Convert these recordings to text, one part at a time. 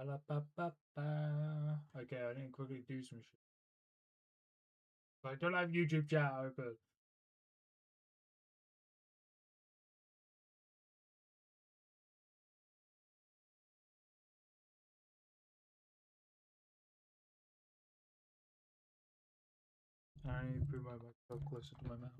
Okay, I need to quickly do some shit. But I don't have YouTube chat open. I need to put my microphone closer to my mouth.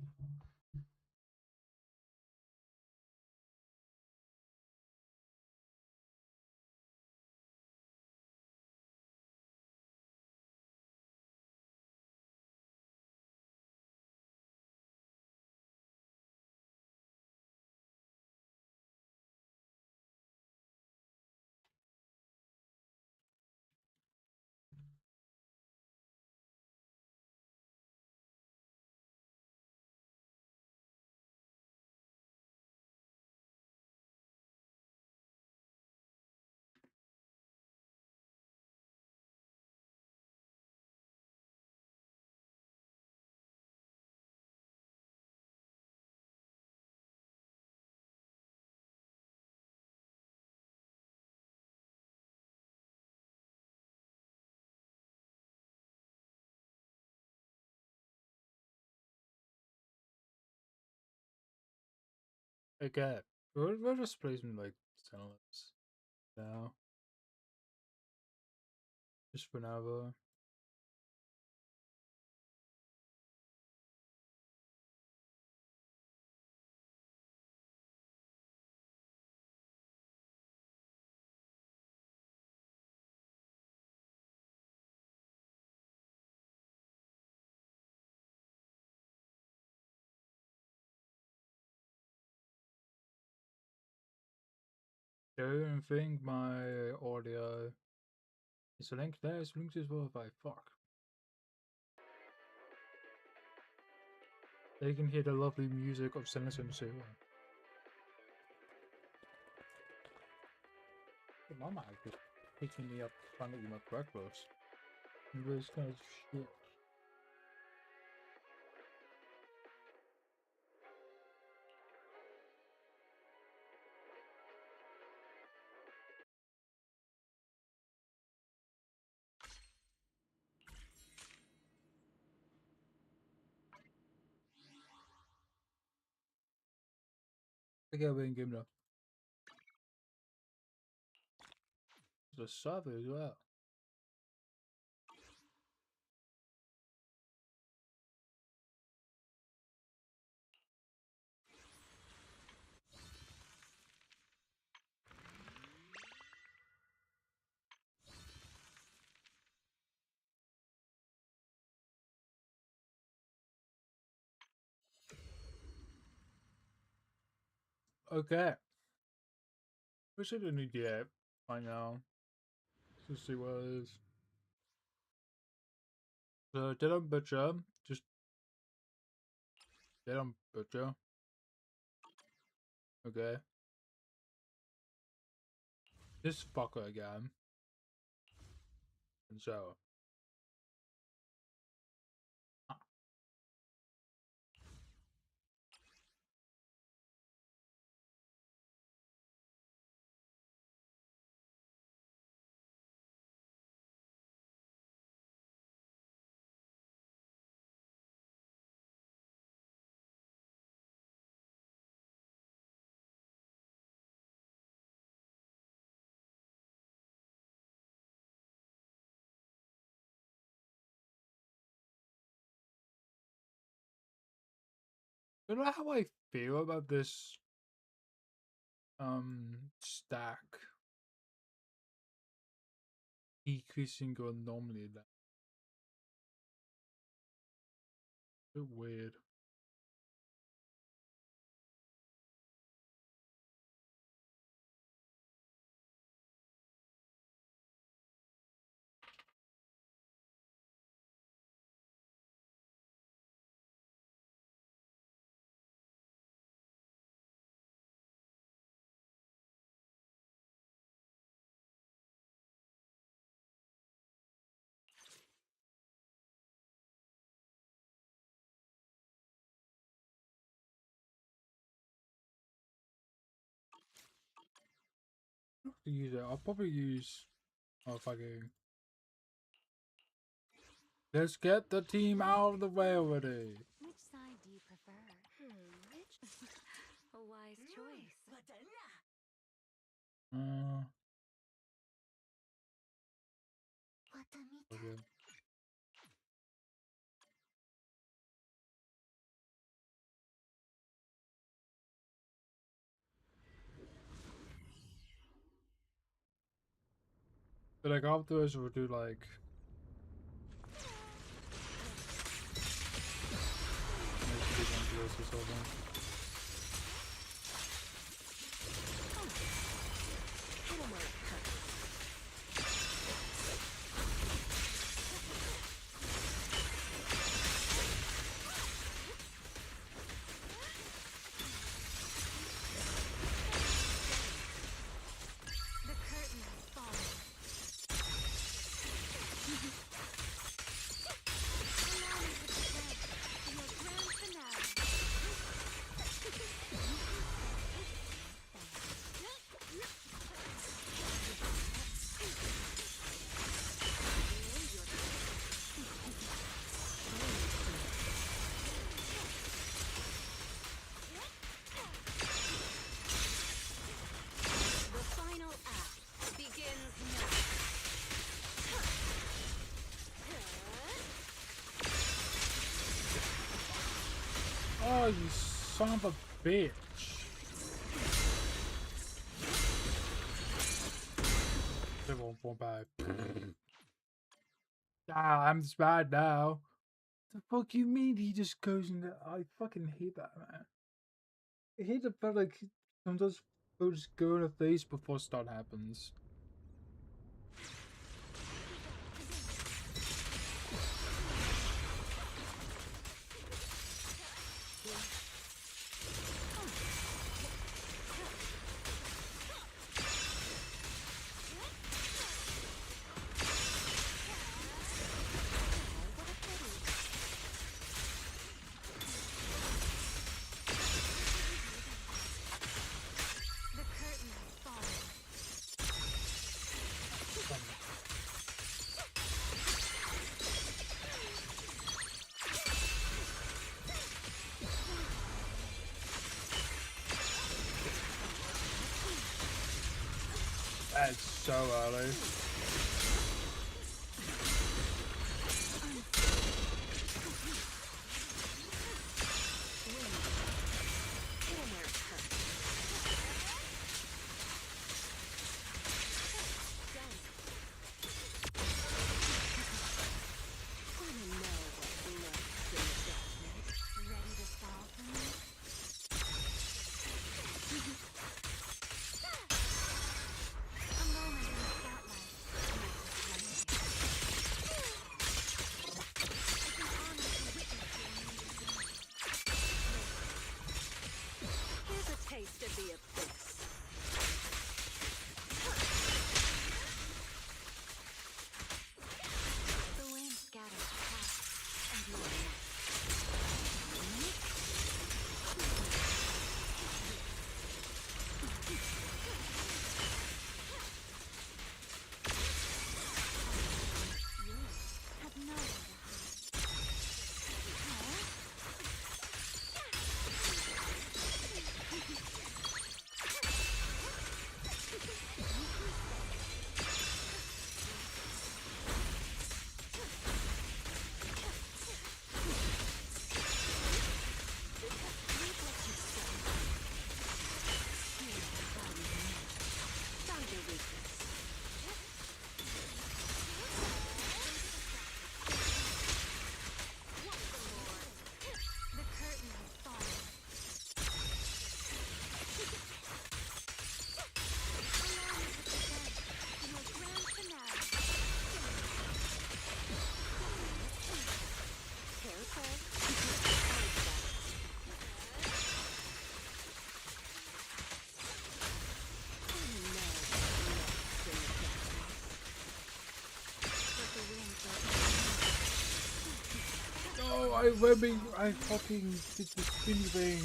Okay, we'll just play some like channels now. Just for now, though. I don't think my audio is linked there. It's linked as well. By fuck. They can hear the lovely music of Senator too. Mama just picking me up trying to eat my breakfast. This kind of shit. I get away in game now. The server as well. Okay. We should have need the app by now. Let's see what it is. So dead on butcher. Just dead on butcher. Okay. This fucker again. And so. I don't know how I feel about this stack decreasing or anomaly. That a bit weird. I have to use it. I'll probably use Oh, fucking. Let's get the team out of the way already. Which side do you prefer? Which? A wise choice. Okay. But like afterwards we'll do like or something. The curtain has fallen. Allow me to present your grand finale. The final act begins now. Oh, you son of a bitch. It won't fall back. Ah, I'm just bad now. The fuck you mean he just goes into... I fucking hate that, man. I hate the fact like sometimes people just go in a face before start happens. The curtain has fallen. That's so early. Ready to fall for me? A moment in the spotlight. It's an honor to witness your amazing. Here's a taste of the abyss. The wind scatters past, and you are next. Have nowhere to Found your weakness. The curtain has fallen. Allow me to present your grand finale. Careful. No, I fucking did the spin thing.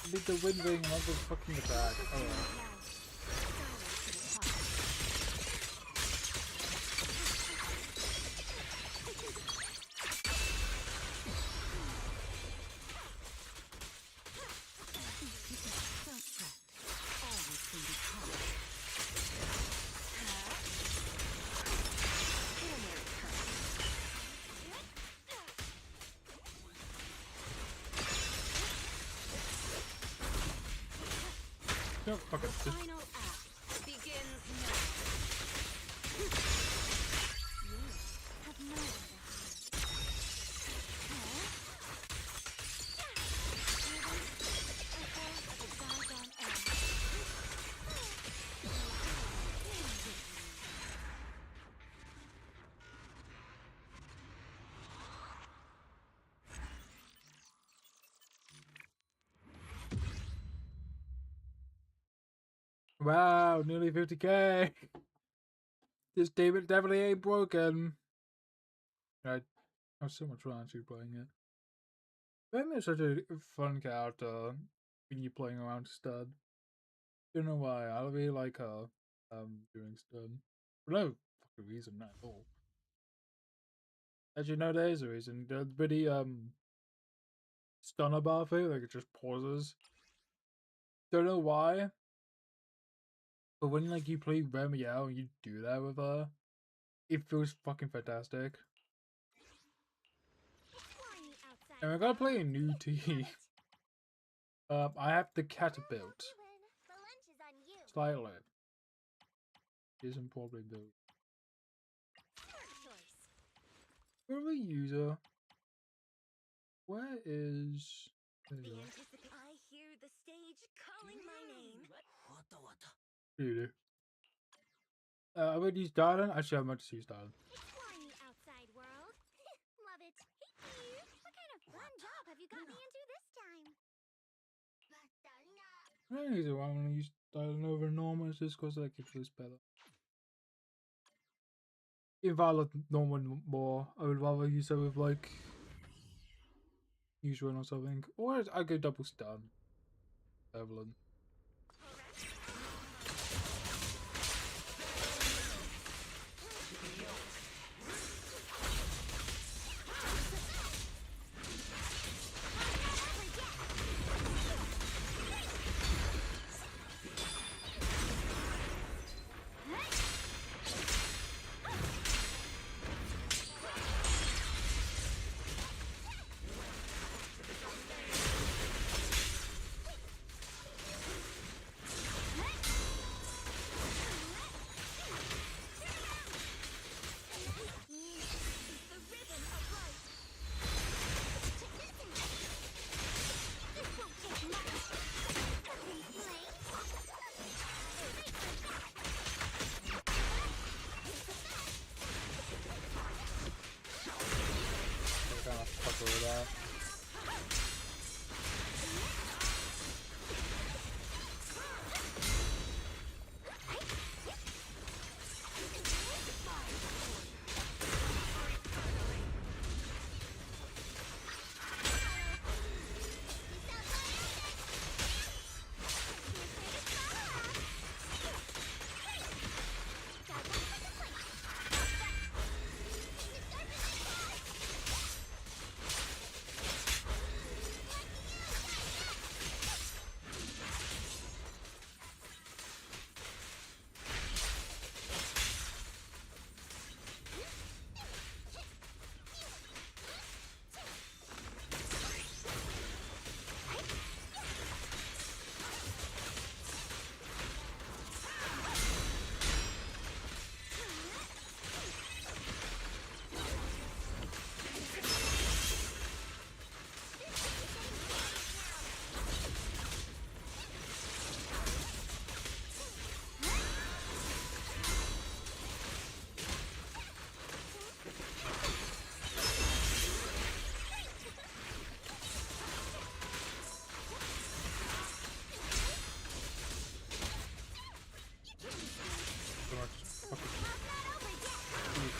I did the wind thing and I was fucking attack. Oh. No, fuck it. Just Final act begins now. You have nowhere to hide. wow, nearly 50k. This game definitely ain't broken. I have so much fun actually playing it. Batman is such a fun character when you're playing around Stud. Don't know why. I really like her doing Stud. For no fucking reason at all. As you know, there is a reason. The pretty stunner bar thing, like it just pauses. Don't know why. But when like you play Remiel and you do that with her, it feels fucking fantastic. And we're gonna play a new team. I have the cat built. Slightly. Isn't probably built. Where are we user? Where is there you go. I hear the stage calling my name. Here you do. I would use Darlin. Actually, I'm about to use Darlin. Flying outside world. Love it. Hey, what kind of fun job have you got me into this time? I don't know why I want to use Darlin over Norman. It's just because like it feels better. If I like Norman more, I would rather use it with like usual or something. Or I go double stun. Evelyn.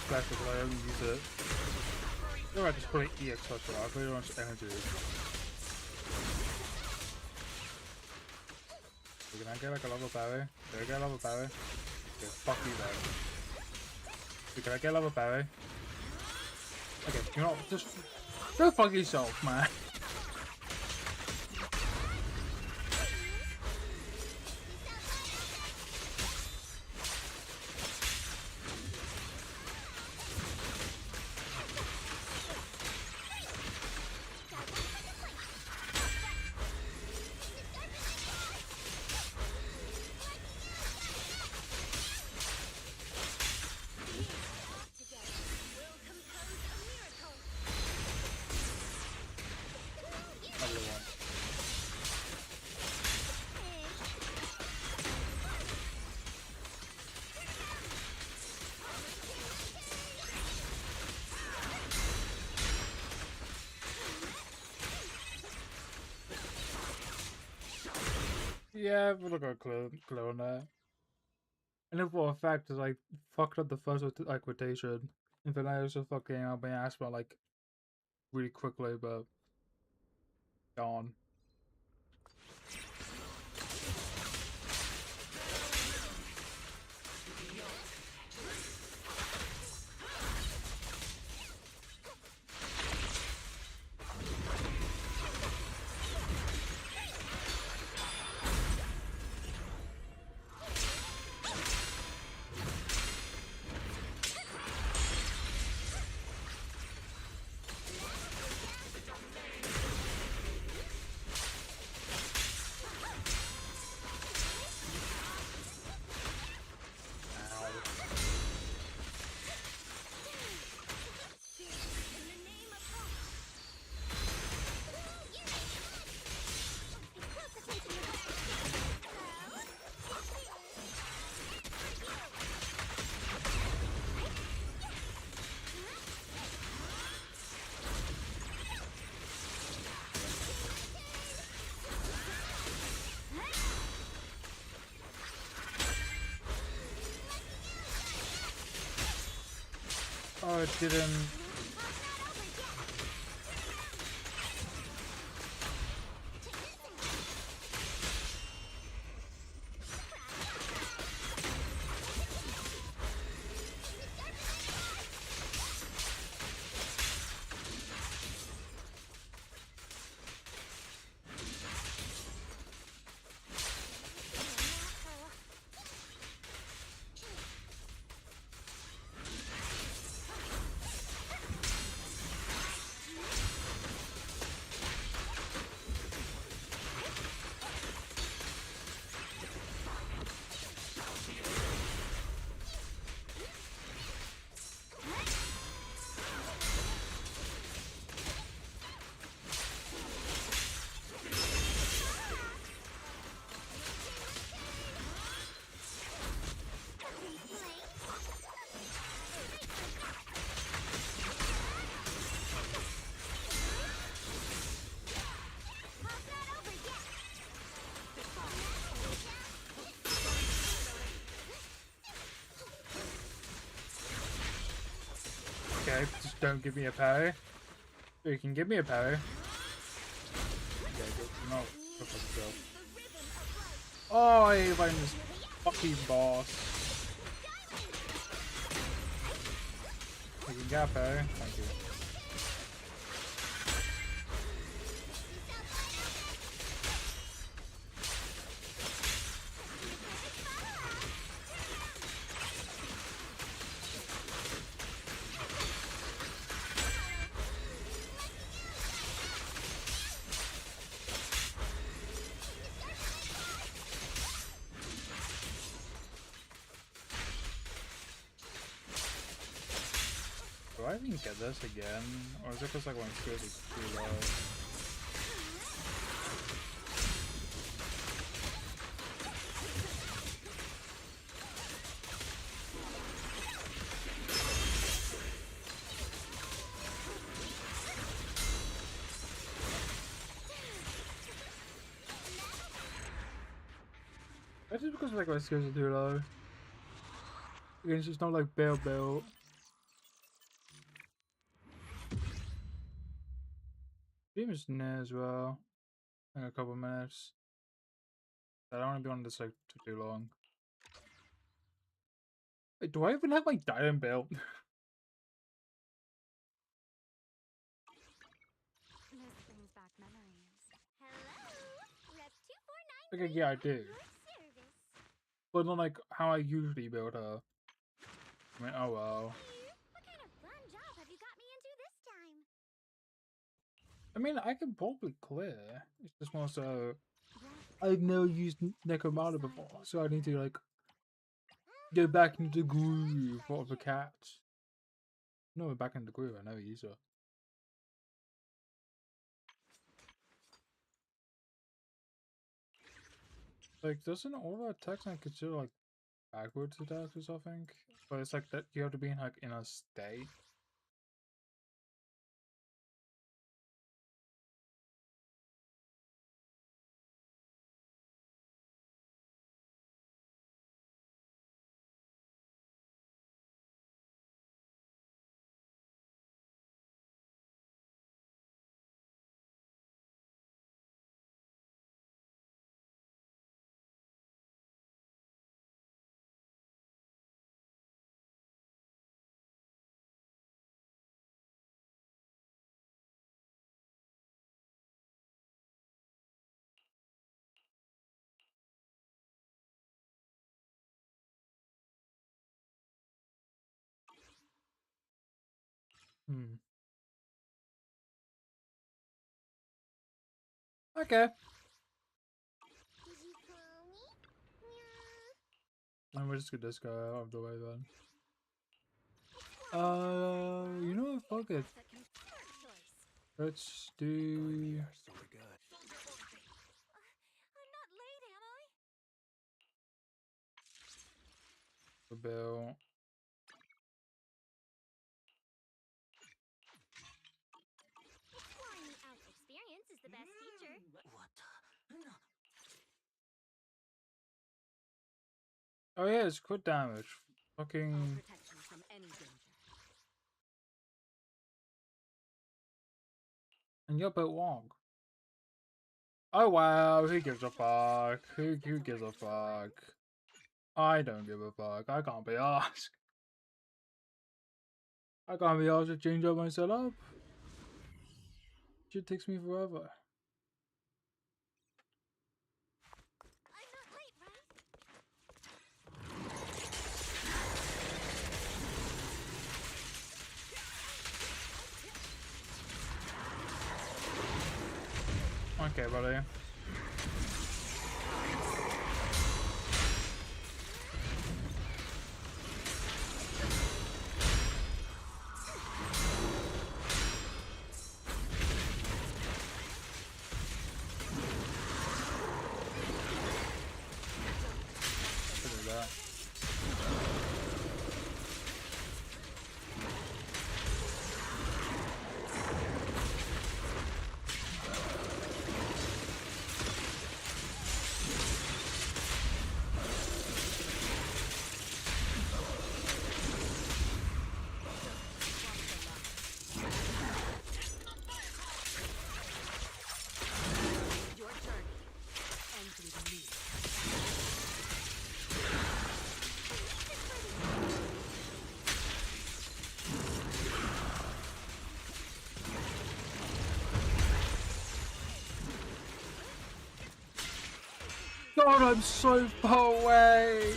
Classic, I only use it. No, I just put an EX touch on. I really want energy. Can I get like a level parry? Can I get a level parry? Okay, fuck you then. Can I get a level parry? Okay, you know, just go fuck yourself, man. Yeah, we look at clue on that. And if for a fact is like fucked up the first like quotation. And then I also fucking being asked about like really quickly, but gone. Oh, it didn't. Okay, just don't give me a parry. You can give me a parry. Yeah, no. Oh, I find this fucking boss. You can get a parry. Thank you. Do I even get this again? Or is it just like when it's really too low? That's just because like my skills are too low. Again, it's just not like bail built. Game is near as well. In a couple minutes. I don't want to be on this like too long. Wait, do I even have my diamond belt? This brings back memories. Hello, Rep 249. Okay, yeah, I do. Service. But not like how I usually build her. I mean, oh well. What kind of fun job have you got me into this time? I mean, I can probably clear. It's just more so I've never used Necromunda before, so I need to like get back into the groove of a cat. No, back in the groove. I never use her. Like, doesn't all our attacks like consider like backwards attacks or something? But it's like that you have to be in like in a state. Hmm. Okay. Did you call me? Yeah. I'm just gonna just go out of the way then. Outside You world. know what? Fuck it. That's a computer choice. Let's do I'm not late, am I? the bill. Exploring the out experience is the best teacher. What? Oh yeah, it's crit damage. All Fucking. protection from any danger. And you're a bit wrong. Oh wow, who gives a fuck? Who gives a fuck? I don't give a fuck. I can't be asked. I can't be asked to change up my setup. Shit takes me forever. I'm not late, right? Okay, buddy. Look at that. Your journey ends with me. God, I'm so far away.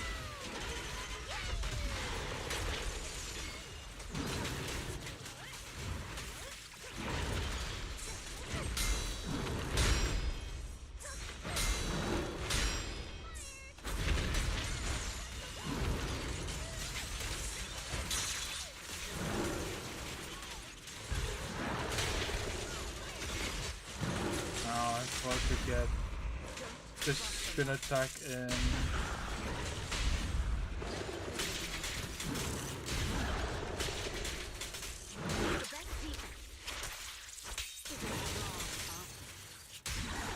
Oh, I'm supposed to get this spin attack in. The best defense is a strong offense.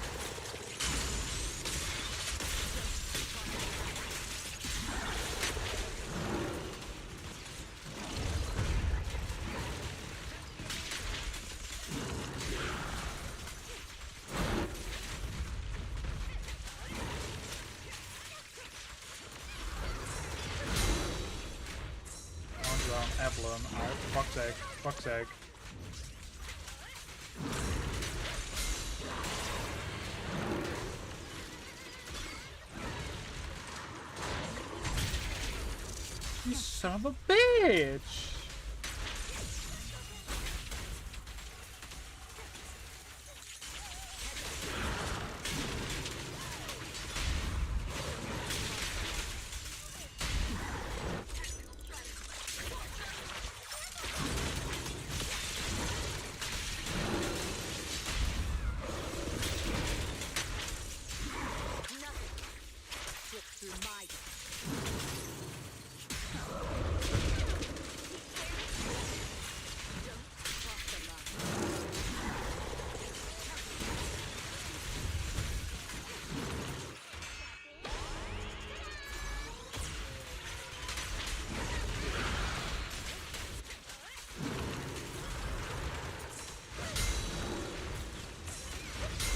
Evelyn. Oh, fuck's sake. Fuck's sake. You son of a bitch! Nothing slips through my grasp. Don't cross the line.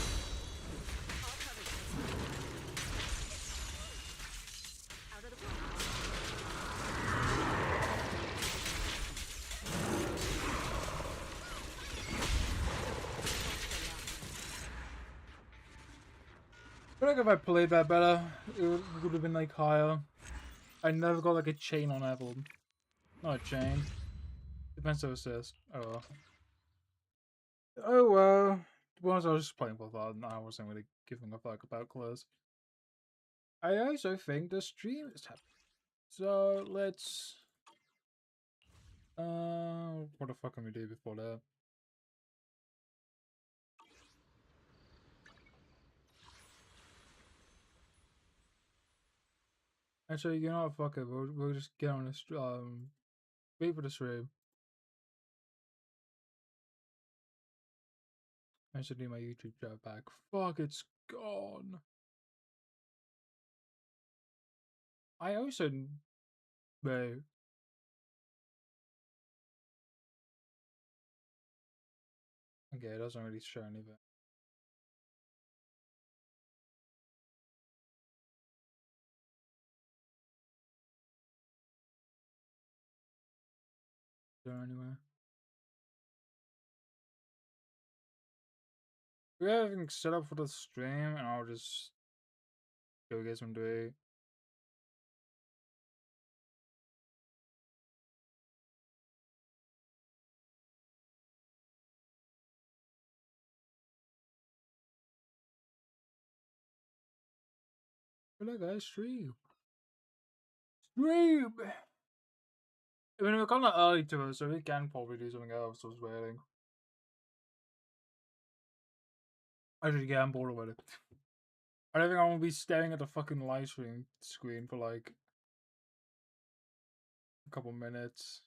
I'll cover you. Out of the way. I feel like if I played that better, it would have been like higher. I never got like a chain on Evelyn. Not a chain. Defensive assist. Oh well. Oh well. To be honest, I was just playing for fun. I wasn't really giving a fuck about clothes. I also think the stream is happening. So let's what the fuck can we do before that? Actually, you know what, fuck it. We'll just get on this wait for the stream. I should need my YouTube chat back. Fuck, it's gone. I also wait. Okay, it doesn't really show anything. There anywhere. We have everything set up for the stream, and I'll just go get some to eat. But guys, stream. Stream! I mean, we're kind of early to it, so we can probably do something else. I was waiting. Actually, yeah, I'm bored of it. I don't think I'm gonna be staring at the fucking live stream screen for like a couple minutes.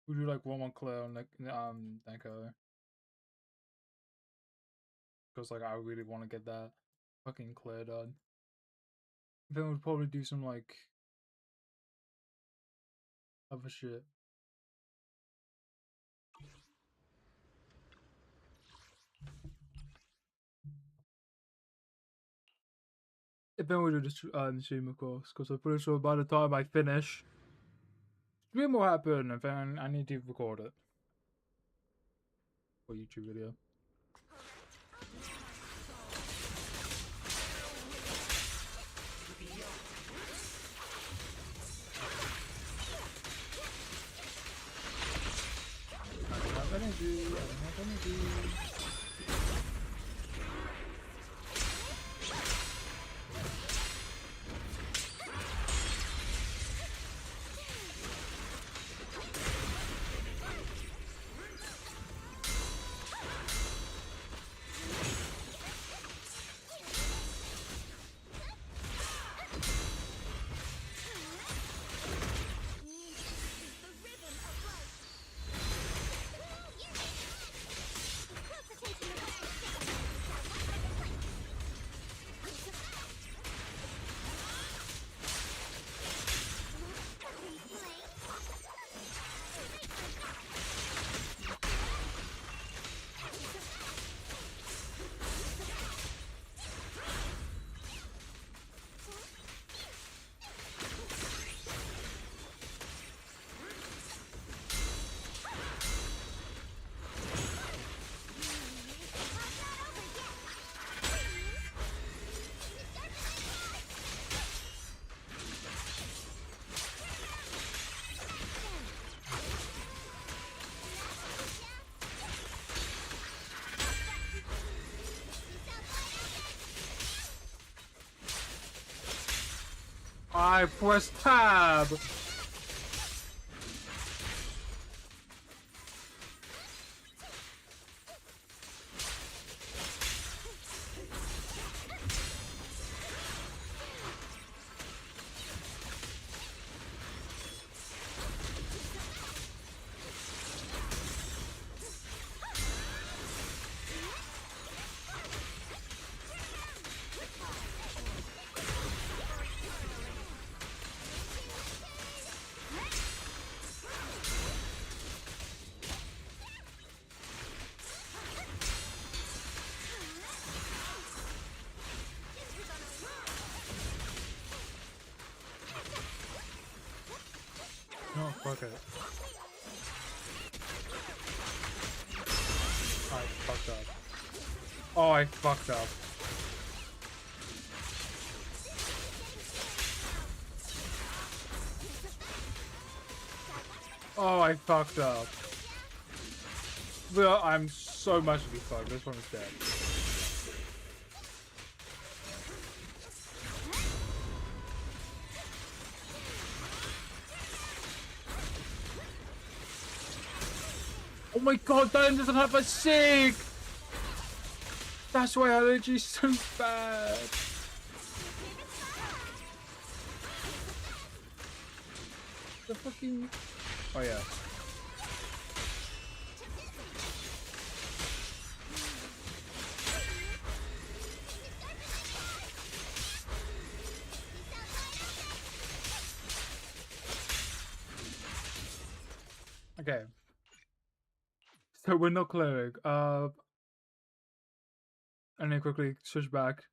We do like one more clear on like Neko. Because like I really want to get that fucking clear done. Then we'd probably do some like other shit. If then we do the stream, of course, because I'm pretty sure by the time I finish, stream will happen, and then I need to record it for YouTube video. I don't have energy. I don't have energy. I press tab. No, fuck it. I fucked up. Oh, I fucked up. Oh, I fucked up. Well, I'm so much to be fucked. This one is dead. Oh my god, Dan doesn't have a sig! That's why allergy's so bad. The fucking... Oh yeah. Okay. So we're not cleric. And then quickly switch back.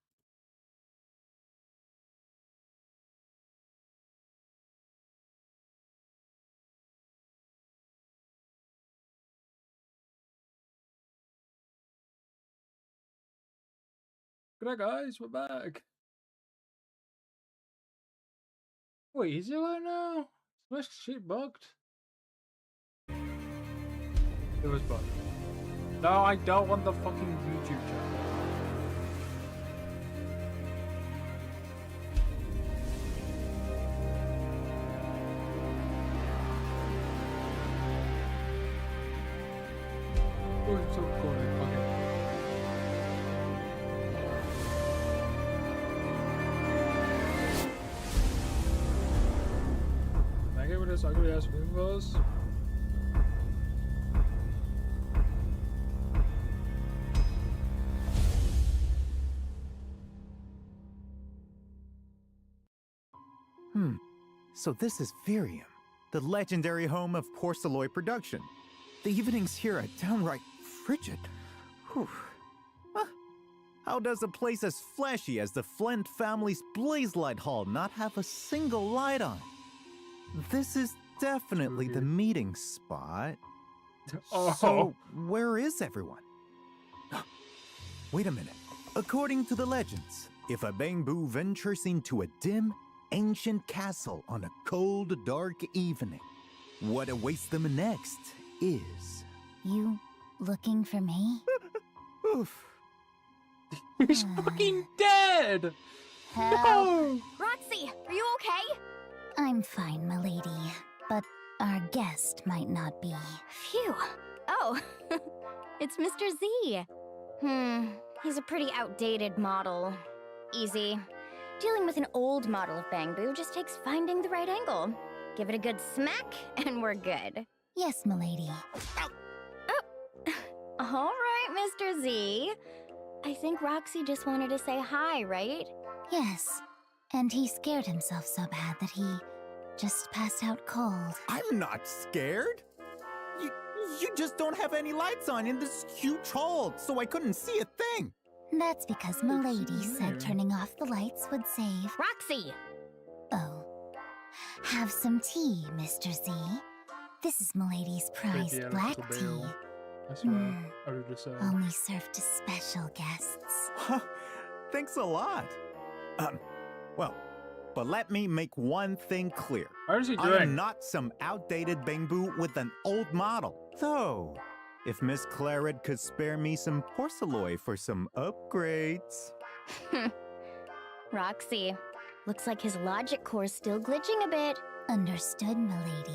Good night, guys. We're back. Wait, is it right now? Was shit bugged? It was bugged. No, I don't want the fucking YouTube channel. Oh, it's so cool. Okay. Can I get rid of this ugly ass windows? So this is Virium, the legendary home of Porceloy production. The evenings here are downright frigid. Whew. Huh. How does a place as flashy as the Flint family's Blazelight Hall not have a single light on? This is definitely the meeting spot. Oh. So, where is everyone? Wait a minute. According to the legends, if a Bangbu ventures into a dim, ancient castle on a cold, dark evening, what awaits them next is... You looking for me? Oof. He's fucking dead! Help. No! Roxy, are you okay? I'm fine, milady. But our guest might not be. Phew. Oh, it's Mr. Z. He's a pretty outdated model. Easy. Dealing with an old model of Bangbu just takes finding the right angle. Give it a good smack, and we're good. Yes, milady. Oh. All right, Mr. Z. I think Roxy just wanted to say hi, right? Yes. And he scared himself so bad that he just passed out cold. I'm not scared. You just don't have any lights on in this huge hall, so I couldn't see a thing. That's because milady said turning off the lights would save... Roxy! Oh. Have some tea, Mr. Z. This is milady's prized black tea. That's what I would just say. Only served to special guests. Huh, thanks a lot. Well, but let me make one thing clear. How is he I doing? am not some outdated Bangbu with an old model. So, if Miss Claret could spare me some porceloy for some upgrades. Roxy, looks like his logic core's still glitching a bit. Understood, milady.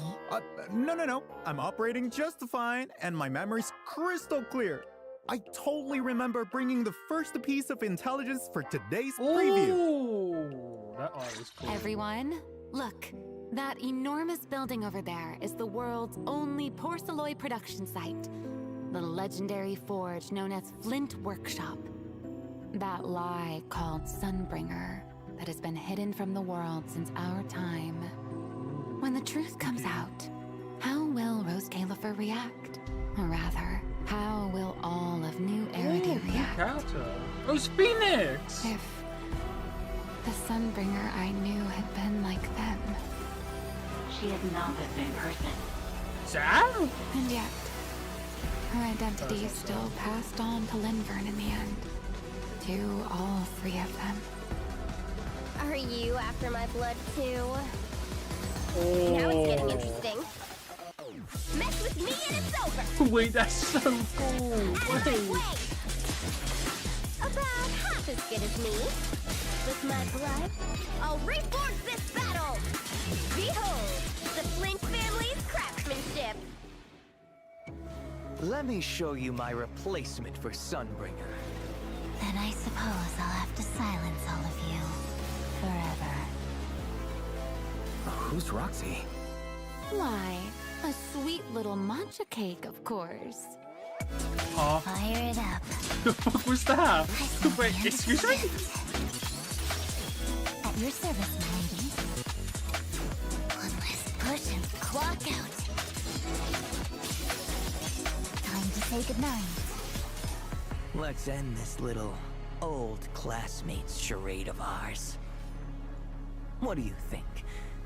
No. I'm operating just fine, and my memory's crystal clear. I totally remember bringing the first piece of intelligence for today's preview. Oh, that art is cool. Everyone, look. That enormous building over there is the world's only porceloy production site. The legendary forge known as Flint Workshop. That lie called Sunbringer that has been hidden from the world since our time. When the truth comes out, how will Rose Califer react? Or rather, how will all of New Eridu react? Oh, it's Phoenix! If the Sunbringer I knew had been like them. She is not the same person. Sam? And yet, her identity is still passed on to Linvern in the end. To all three of them. Are you after my blood, too? Oh. Now it's getting interesting. and it's over. Wait, that's so cool. As I Wait. play. About half as good as me. With my blood, I'll reforge this battle. Behold, the Flint family's craftsmanship. Let me show you my replacement for Sunbringer. Then I suppose I'll have to silence all of you. Forever. Who's Roxy? Why, a sweet little matcha cake, of course. Huh? Fire it up. The fuck was that? I smell Wait, the excuse me? At your service, my lady. One last push and clock out. Time to say goodnight. Let's end this little old classmates charade of ours. What do you think,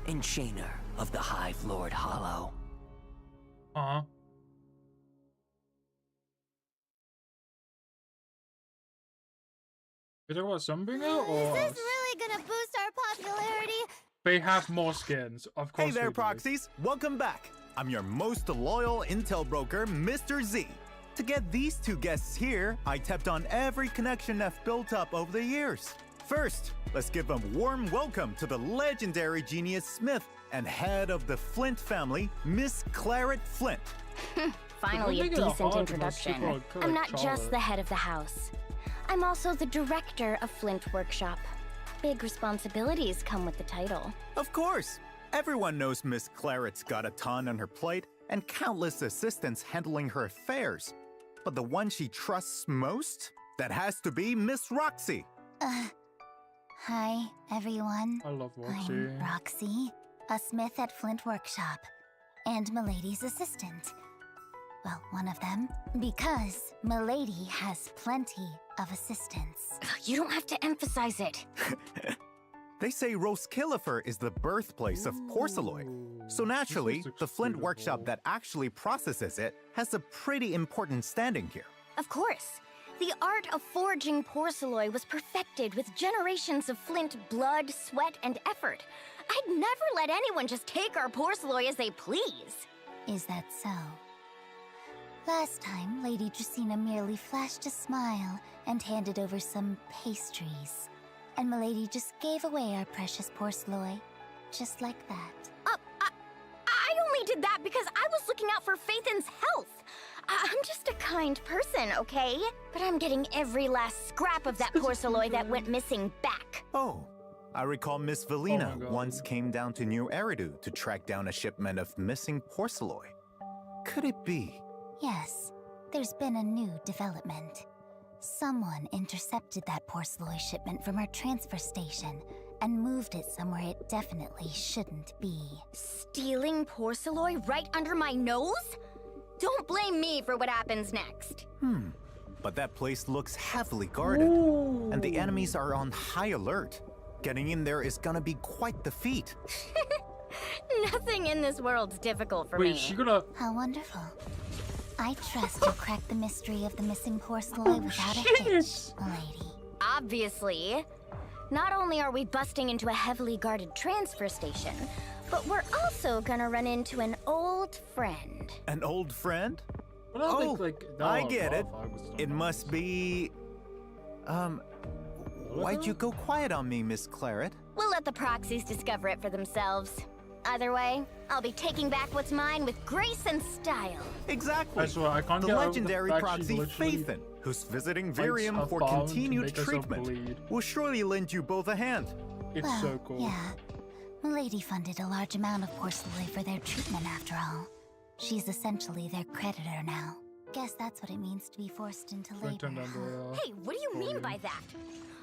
Enchainer of the Hive Lord Hollow? Huh? You talking about Sunbringer or Is us? this really gonna boost our popularity? They have more skins, of course. Hey there, they do. proxies! Welcome back! I'm your most loyal intel broker, Mr. Z. To get these two guests here, I tapped on every connection I've built up over the years. First, let's give a warm welcome to the legendary genius Smith and head of the Flint family, Miss Claret Flint. Finally, a They're making it decent hard to most introduction. people to I'm like not just Charlotte. the head of the house. I'm also the director of Flint Workshop. Big responsibilities come with the title. Of course! Everyone knows Miss Claret's got a ton on her plate and countless assistants handling her affairs. But the one she trusts most? That has to be Miss Roxy. Hi, everyone. I love Roxy. I'm Roxy, a smith at Flint Workshop, and Milady's assistant. Well, one of them, because Milady has plenty of assistants. You don't have to emphasize it. They say Roskillifer is the birthplace of porceloid. So naturally, This looks the Flint beautiful. workshop that actually processes it has a pretty important standing here. Of course. The art of forging porceloy was perfected with generations of Flint blood, sweat, and effort. I'd never let anyone just take our porceloy as they please. Is that so? Last time, Lady Dracena merely flashed a smile and handed over some pastries. And Milady just gave away our precious porceloy. Just like that. I only did that because I was looking out for Phaethon's health. I'm just a kind person, okay? But I'm getting every last scrap of that porceloy that went missing back. Oh, I recall Miss Valina God. once came down to New Eridu to track down a shipment of missing porceloy. Could it be? Yes, there's been a new development. Someone intercepted that porceloy shipment from our transfer station and moved it somewhere it definitely shouldn't be. Stealing porceloy right under my nose? Don't blame me for what happens next. But that place looks heavily guarded, and the enemies are on high alert. Getting in there is gonna be quite the feat. Nothing in this world's difficult for Wait, she gonna? How wonderful. I trust you'll crack the mystery of the missing porceloy without a hitch, Shit. milady. Obviously. Not only are we busting into a heavily guarded transfer station, but we're also gonna run into an old friend. An old friend? I don't Oh, think, like, I no, get it. I was It must be... Why'd you go quiet on me, Miss Claret? We'll let the proxies discover it for themselves. Either way, I'll be taking back what's mine with grace and style. Exactly. I swear, I can't The get over the legendary fact she's proxy literally Phaethon, who's visiting fights Virium a for bomb to continued make herself treatment, bleed. will surely lend you both a hand. It's Well, so cool. yeah. Milady funded a large amount of porceloy for their treatment after all. She's essentially their creditor now. Guess that's what it means to be forced into Should I labor. turn down the, Hey, what do you mean by that?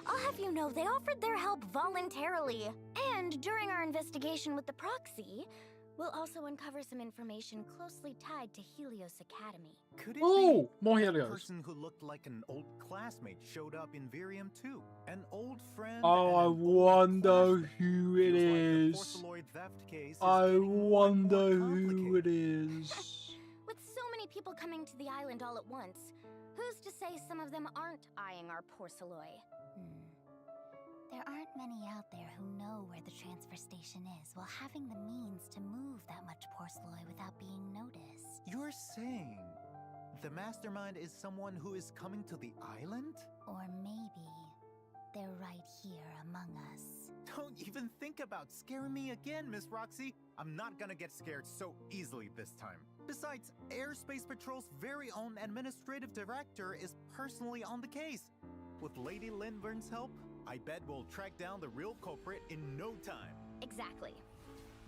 I'll have you know they offered their help voluntarily. And during our investigation with the proxy, we'll also uncover some information closely tied to Helios Academy. Could it Oh, be more the Helios. person who looked like an old classmate showed up in Virium too? An old friend. Oh, and I an old wonder classmate. who it Feels like the is. porceloid theft case is I getting more and more wonder who complicated. it is. With so many people coming to the island all at once, who's to say some of them aren't eyeing our porceloy? There aren't many out there who know where the transfer station is while having the means to move that much porcelain without being noticed. You're saying the mastermind is someone who is coming to the island? Or maybe they're right here among us. Don't even think about scaring me again, Miss Roxy. I'm not gonna get scared so easily this time. Besides, Airspace Patrol's very own administrative director is personally on the case. With Lady Lindvern's help, I bet we'll track down the real culprit in no time. Exactly.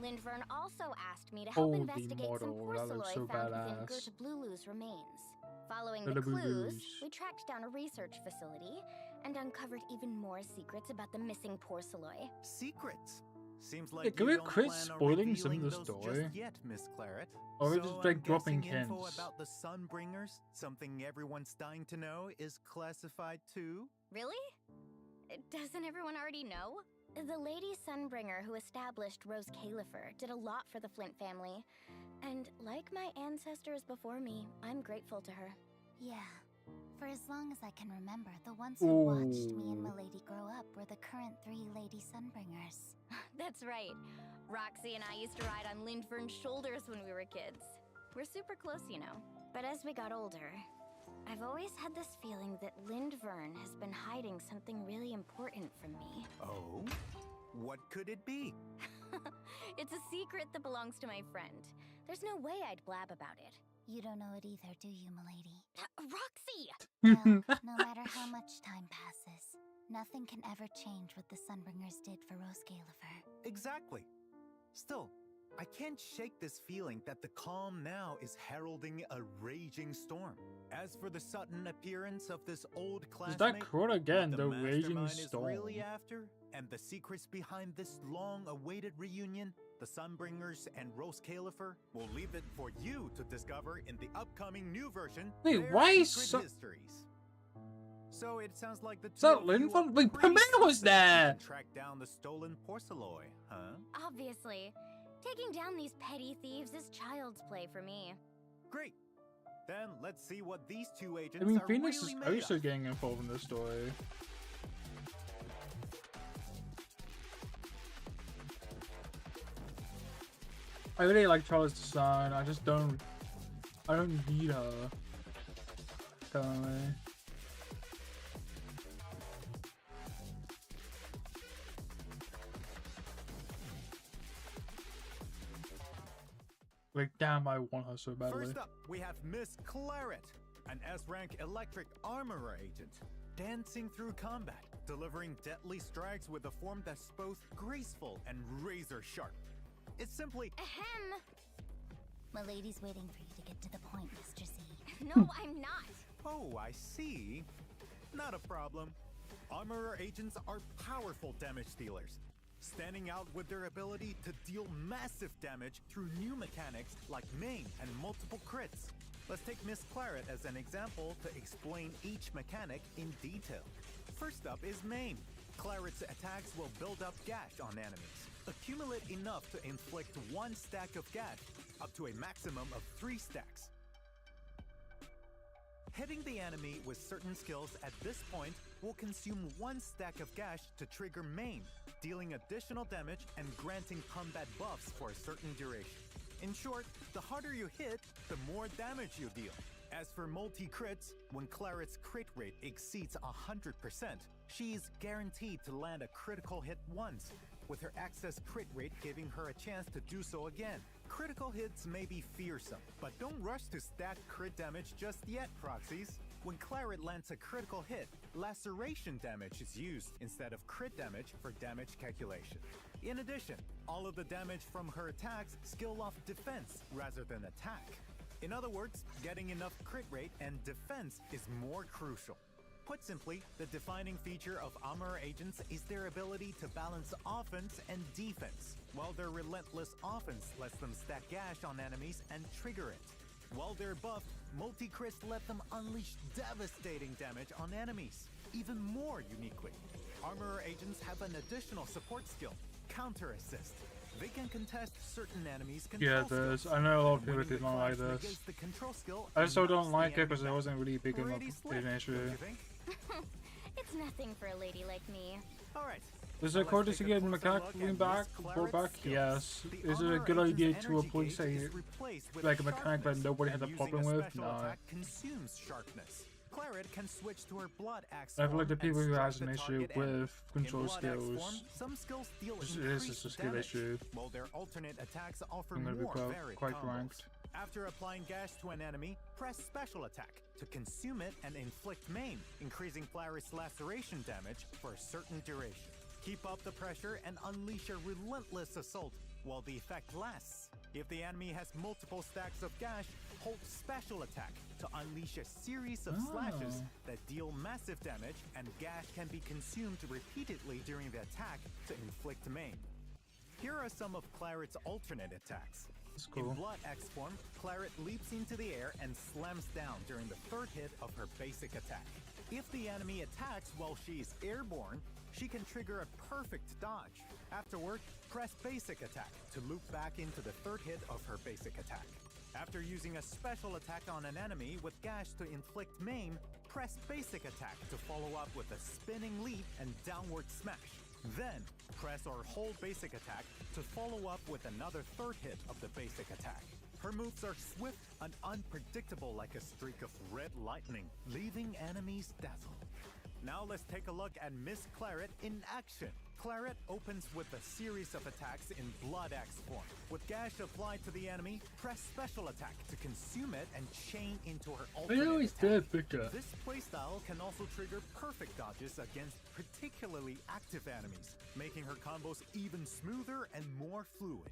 Lindvern also asked me to help Holy investigate some motto, that looks porcelain so found badass. within Goethe Blulu's remains. Following the Goethe clues, Blulu's. we tracked down a research facility and uncovered even more secrets about the missing porcelain. Secrets? Seems like Yeah, can you we don't quit plan on spoiling some revealing of the those story? just yet, Miss Claret. Or we're So just like I'm dropping guessing info hints. about the Sunbringers, something everyone's dying to know, is classified too? Really? Doesn't everyone already know? The Lady Sunbringer who established Rose Califer did a lot for the Flint family. And like my ancestors before me, I'm grateful to her. Yeah. For as long as I can remember, the ones who watched me and Milady grow up were the current 3 Lady Sunbringers. That's right. Roxy and I used to ride on Lindvern's shoulders when we were kids. We're super close, you know. But as we got older, I've always had this feeling that Lindvern has been hiding something really important from me. Oh? What could it be? It's a secret that belongs to my friend. There's no way I'd blab about it. You don't know it either, do you, Milady? Roxy! Well, no matter how much time passes, nothing can ever change what the Sunbringers did for Rose Califer. Exactly. Still, I can't shake this feeling that the calm now is heralding a raging storm. As for the sudden appearance of this old Is classmate, that quote again? what The raging mastermind is storm. really after, and the secrets behind this long-awaited reunion, the Sunbringers and Rose Califer, will leave it for you to discover in the upcoming new version. Wait, Their why Secret is Histories. So it sounds like the two that of you Lindvern? are Wait, pretty Pamela was confident you there! can track down the stolen porcelain, huh? Obviously. Taking down these petty thieves is child's play for me. Great. Then let's see what these two agents I mean, are Phoenix really is made also of. getting involved in the story. I really like Charlotte's design. I just don't. I don't need her. Currently. Like, damn, I want her so badly. First up, we have Miss Claret, an S-rank electric armorer agent, dancing through combat, delivering deadly strikes with a form that's both graceful and razor sharp. It's simply Ahem! Milady's waiting for you to get to the point, Mr. Z. No, I'm not. oh, I see. Not a problem. Armorer agents are powerful damage dealers, standing out with their ability to deal massive damage through new mechanics like main and multiple crits. Let's take Miss Claret as an example to explain each mechanic in detail. First up is main. Claret's attacks will build up gash on enemies. Accumulate enough to inflict 1 stack of gash, up to a maximum of 3 stacks. Hitting the enemy with certain skills at this point will consume 1 stack of gash to trigger main, dealing additional damage and granting combat buffs for a certain duration. In short, the harder you hit, the more damage you deal. As for multi-crits, when Claret's crit rate exceeds 100%, she is guaranteed to land a critical hit once, with her excess crit rate giving her a chance to do so again. Critical hits may be fearsome, but don't rush to stack crit damage just yet, proxies. When Claret lands a critical hit, laceration damage is used instead of crit damage for damage calculation. In addition, all of the damage from her attacks skill off defense rather than attack. In other words, getting enough crit rate and defense is more crucial. Put simply, the defining feature of armor agents is their ability to balance offense and defense, while their relentless offense lets them stack gash on enemies and trigger it. While they're buffed, multi-crits let them unleash devastating damage on enemies. Even more uniquely, armor agents have an additional support skill, Counter Assist. They can contest certain enemies' control Yeah, this. skills. I know a lot of And people winning did the not like clash this. negates the control skill I and still don't knocks the like it enemy because it back. wasn't really big enough Pretty slick, in don't issue. you think? It's nothing for a lady like me. Alright. Is it cool to see a mechanic bring back, brought back? Yes. Is it a good idea to replace a like a mechanic that nobody had a problem with? No. Consumes sharpness. Claret can switch to her blood axe. I feel like the people who has an the issue target with control In blood axe skills. form, some skills deal This is increased just a skill damage, issue. while their alternate attacks offer I'm gonna be more varied quite combos. ranked. After applying gash to an enemy, press special attack to consume it and inflict maim, increasing Claret's laceration damage for a certain duration. Keep up the pressure and unleash a relentless assault while the effect lasts. If the enemy has multiple stacks of gash, hold special attack to unleash a series of slashes that deal massive damage, and gash can be consumed repeatedly during the attack to inflict maim. Here are some of Claret's alternate attacks. That's cool. In Blood X form, Claret leaps into the air and slams down during the third hit of her basic attack. If the enemy attacks while she is airborne, she can trigger a perfect dodge. Afterward, press basic attack to loop back into the third hit of her basic attack. After using a special attack on an enemy with gash to inflict maim, press basic attack to follow up with a spinning leap and downward smash. Then, press or hold basic attack to follow up with another third hit of the basic attack. Her moves are swift and unpredictable like a streak of red lightning, leaving enemies dazzled. Now let's take a look at Miss Claret in action. Claret opens with a series of attacks in Blood Axe form. With gash applied to the enemy, press special attack to consume it and chain into her alternate attack. This playstyle can also trigger perfect dodges against particularly active enemies, making her combos even smoother and more fluid.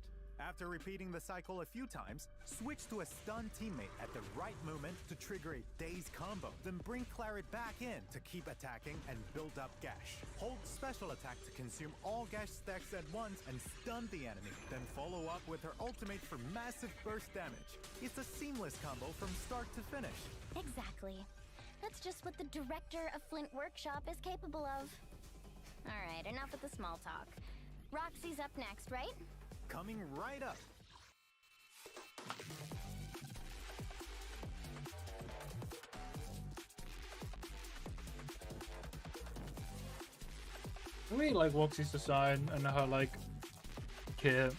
After repeating the cycle a few times, switch to a stun teammate at the right moment to trigger a daze combo. Then bring Claret back in to keep attacking and build up gash. Hold special attack to consume all gash stacks at once and stun the enemy. Then follow up with her ultimate for massive burst damage. It's a seamless combo from start to finish. Exactly. That's just what the director of Flint Workshop is capable of. Alright, enough with the small talk. Roxy's up next, right? Coming right up. I really like Roxy's design and her like kit.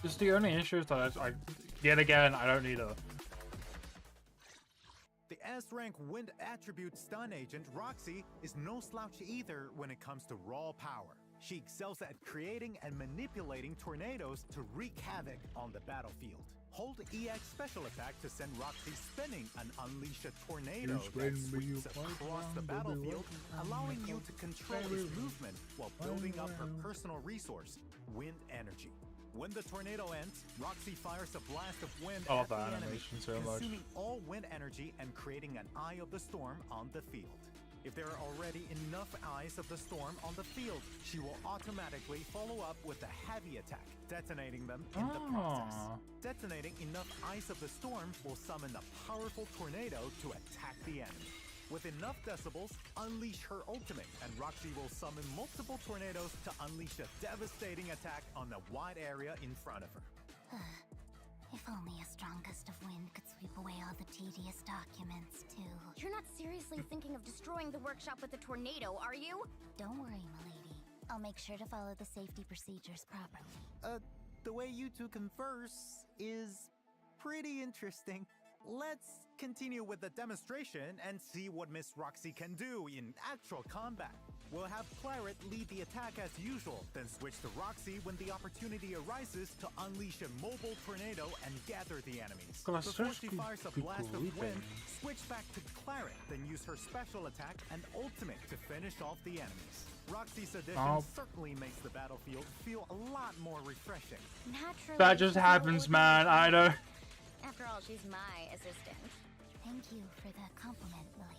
Just the only issue is that I yet again I don't need her. The S-rank wind attribute stun agent, Roxy, is no slouch either when it comes to raw power. She excels at creating and manipulating tornadoes to wreak havoc on the battlefield. Hold EX special attack to send Roxy spinning and unleash a tornado that sweeps across the battlefield, allowing you to control its movement while building up her personal resource, wind energy. When the tornado ends, Roxy fires a blast of wind at the enemy, consuming all wind energy and creating an eye of the storm on the field. If there are already enough eyes of the storm on the field, she will automatically follow up with a heavy attack, detonating them in the process. Detonating enough eyes of the storm will summon a powerful tornado to attack the enemy. With enough decibels, unleash her ultimate, and Roxy will summon multiple tornadoes to unleash a devastating attack on the wide area in front of her. If only a strong gust of wind could sweep away all the tedious documents, too. You're not seriously thinking of destroying the workshop with a tornado, are you? Don't worry, milady. I'll make sure to follow the safety procedures properly. The way you two converse is pretty interesting. Let's continue with the demonstration and see what Miss Roxy can do in actual combat. We'll have Claret lead the attack as usual, then switch to Roxy when the opportunity arises to unleash a mobile tornado and gather the enemies. Before she fires a blast of wind, switch back to Claret, then use her special attack and ultimate to finish off the enemies. Roxy's addition certainly makes the battlefield feel a lot more refreshing. Naturally, that just happens, man. I don't. After all, she's my assistant. Thank you for the compliment, milady.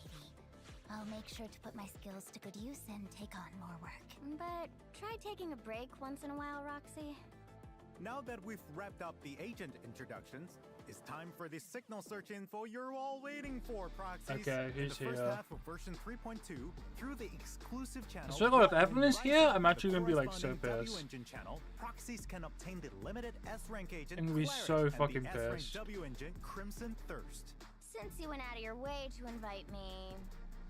I'll make sure to put my skills to good use and take on more work. But try taking a break once in a while, Roxy. Now that we've wrapped up the agent introductions, it's time for the signal search info you're all waiting for, Proxies. Okay, he's in the first here. half of version 3.2, through the exclusive channel. So if Evan is here, I'm actually gonna be like so pissed. W-Engine channel, Proxies can obtain the limited S-rank agent. I'm gonna be Claret so and fucking the S-rank pissed. W-Engine Crimson Thirst. Since you went out of your way to invite me,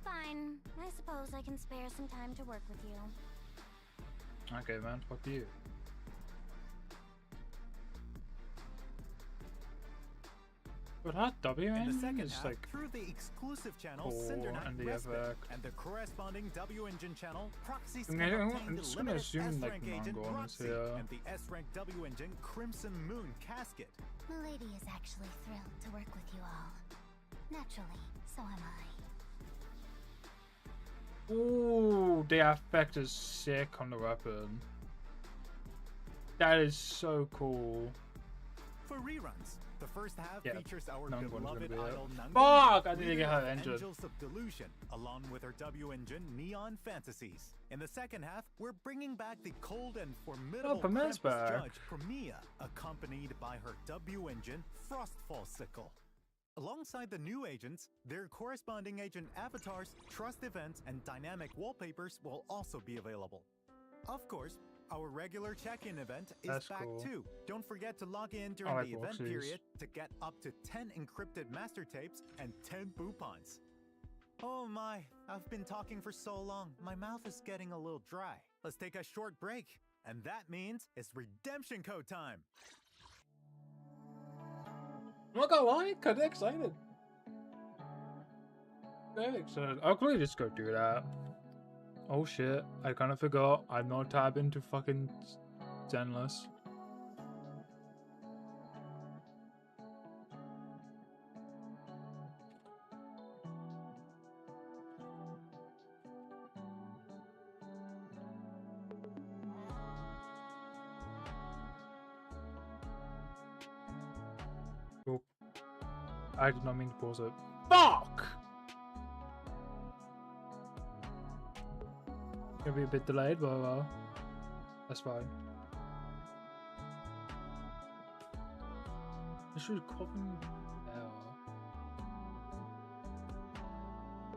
Fine. I suppose I can spare some time to work with you. Okay, man. Fuck you. But hot W, man, In the second is half, like through the exclusive channel cool, Cinderknight and the Respite other- and the corresponding W Engine channel, Proxies I can mean, obtain I'm the just gonna limited assume, like, S-rank agent manga on this Proxy here. and the S-rank W Engine Crimson Moon Casket. Milady is actually thrilled to work with you all. Naturally, so am I. Ooh, the effect is sick on the weapon. That is so cool. For reruns, the first half Yeah, features our Nangon's gonna beloved be it. idol Nangon, Fuck! I need to leader get her of engine. Angels of Delusion, along with her W engine Neon Fantasies. In the second half, we're bringing back the cold and formidable Pamia's Krampus back. judge Premia, accompanied by her W engine Frostfall Sickle. Alongside the new agents, their corresponding agent avatars, trust events, and dynamic wallpapers will also be available. Of course, our regular check-in event is That's back cool. too. Don't forget to log in during like the event boxes. period to get up to 10 encrypted master tapes and 10 boopons. Oh my, I've been talking for so long, my mouth is getting a little dry. Let's take a short break. And that means it's redemption code time. I'm not gonna lie, kinda excited. Very excited. I'll probably just go do that. Oh shit, I kinda forgot. I'm not tabbed into fucking Zenless. Oop. I did not mean to pause it. Fuck! Gonna be a bit delayed, but that's fine. I should copy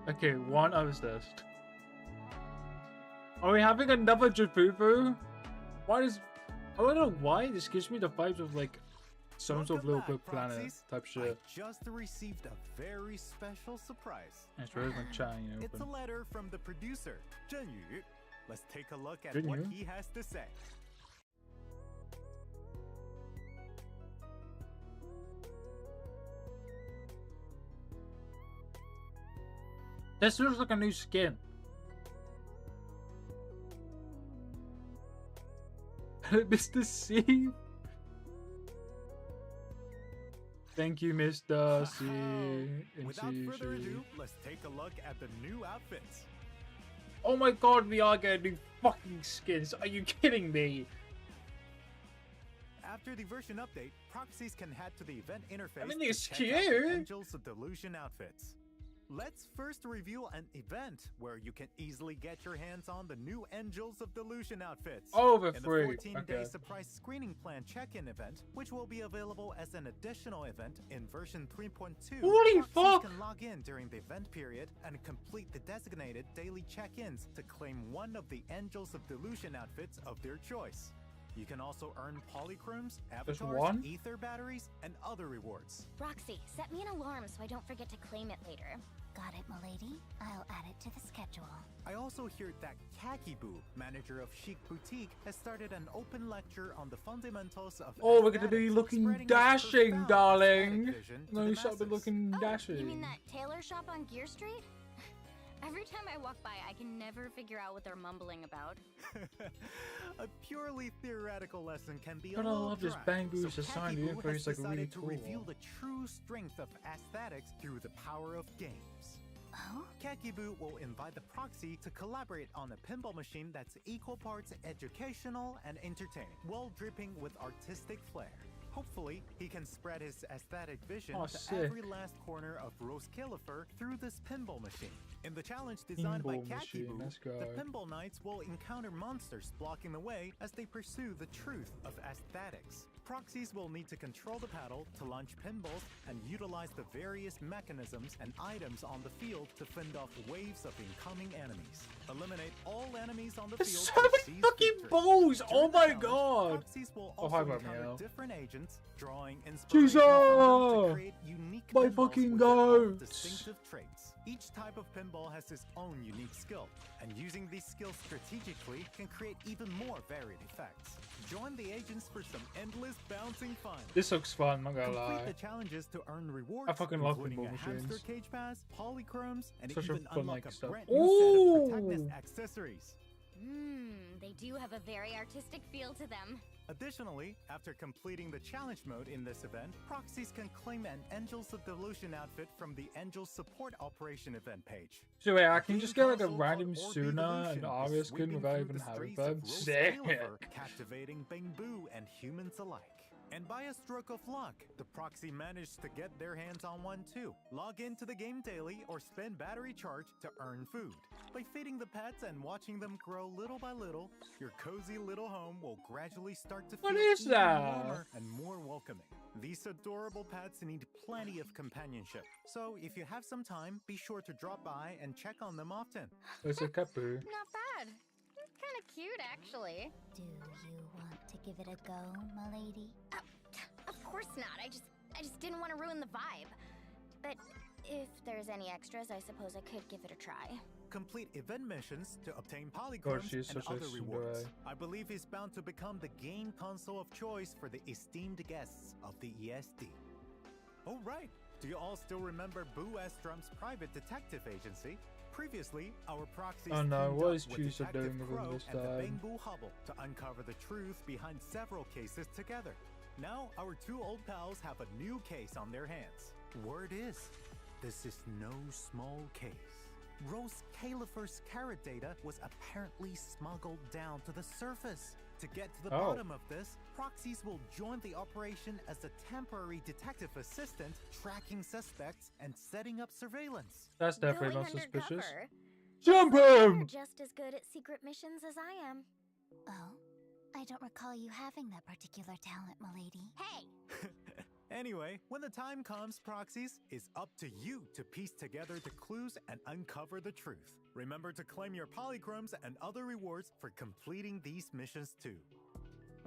Okay, one other this. Are we having another Jabubu? Why does I don't know why this gives me the vibes of like some sort of Welcome Little back, Big Planet Proxies. type shit. I just received a very special surprise. And it's relevant chat, you know. It's a but- letter from the producer, Zhen Yu. Let's take a look at Zhen what Yu? he has to say. This looks like a new skin. Mr. C. Thank you, Mr. C. and Without C, further C. ado, let's take a look at the new outfits. Oh my god, we are getting new fucking skins. Are you kidding me? After the version update, proxies can head to the event interface mean, to it's check out the cute. Angels of Delusion outfits. Let's first review an event where you can easily get your hands on the new Angels of Delusion outfits. Over In the free. 14-day Okay. surprise screening plan check-in event, which will be available as an additional event in version 3.2. Holy proxies fuck! can log in during the event period and complete the designated daily check-ins to claim one of the Angels of Delusion outfits of their choice. You can also earn polychromes, avatars, one? ether batteries, and other rewards. Roxy, set me an alarm so I don't forget to claim it later. Got it, milady. I'll add it to the schedule. I also heard that Kakiboo, manager of Chic Boutique, has started an open lecture on the fundamentals of Oh, we're gonna be aesthetics, looking spreading his dashing, profound darling. aesthetic vision to No, the you start masses. looking Oh, dashing. you mean that tailor shop on Gear Street? Every time I walk by, I can never figure out what they're mumbling about. A purely theoretical lesson can be a But I little love this dry, Bang Boo so society. The Kakiboo info has is like decided really to cool. reveal the true strength of aesthetics through the power of games. Oh? Kakiboo will invite the proxy to collaborate on a pinball machine that's equal parts educational and entertaining, while dripping with artistic flair. Hopefully, he can spread his aesthetic vision Oh, to sick. every last corner of Rose Kilifer through this pinball machine. In the challenge designed by Pinball machine, Kakiboo, let's go. the pinball knights will encounter monsters blocking the way as they pursue the truth of aesthetics. Proxies will need to control the paddle to launch pinballs and utilize the various mechanisms and items on the field to fend off waves of incoming enemies. Eliminate all enemies on the There's field so to many seize fucking victory. balls! During Oh the my challenge, god! Proxies will Oh, also hi, encounter Romeo. different agents, drawing inspiration from them to Jesus! create unique My pinballs fucking with their own goats. distinctive traits. Each type of pinball has its own unique skill, and using these skills strategically can create even more varied effects. Join the agents for some endless bouncing fun. This looks fun, I'm not gonna Complete lie. the challenges to earn rewards, I fucking love including pinball a hamster machines. cage pass, polychromes, and Such a even fun, unlock like, a stuff. brand new set of Ooh! protagonist accessories. They do have a very artistic feel to them. Additionally, after completing the challenge mode in this event, proxies can claim an Angels of Delusion outfit from the Angels Support Operation event page. So wait, I The can game just get like a console random called Suna Orb and Evolution Arya is skin sweeping without through even the having streets of them. Rose Sick. Caliver, captivating Bangbu and humans alike. And by a stroke of luck, the proxy managed to get their hands on one too. Log into the game daily or spend battery charge to earn food. By feeding the pets and watching them grow little by little, your cozy little home will gradually start to feel What is even that? warmer and more welcoming. These adorable pets need plenty of companionship. So if you have some time, be sure to drop by and check on them often. It's a Kapu. Not bad. Kind of cute, actually. Do you want to give it a go, milady? Of course not. I just didn't want to ruin the vibe. But if there's any extras, I suppose I could give it a try. Complete event missions to obtain God, polychromes she's and such a other rewards. Cinderella. I believe it's bound to become the game console of choice for the esteemed guests of the ESD. Oh right, do you all still remember Boo Estrom's private detective agency? Previously, our proxies Oh no, teamed what up is with Chusa Detective doing with him Crow this and the time? Bangbu Hubble to uncover the truth behind several cases together. Now, our two old pals have a new case on their hands. Word is, this is no small case. Rose Califer's carrot data was apparently smuggled down to the surface. To get to the bottom of this, proxies will join the operation as a temporary detective assistant, tracking suspects and setting up surveillance. That's definitely Going not suspicious. undercover? Jump You're him! just as good at secret missions as I am. Oh, I don't recall you having that particular talent, milady. Hey! Anyway, when the time comes, proxies, it's up to you to piece together the clues and uncover the truth. Remember to claim your polychromes and other rewards for completing these missions too.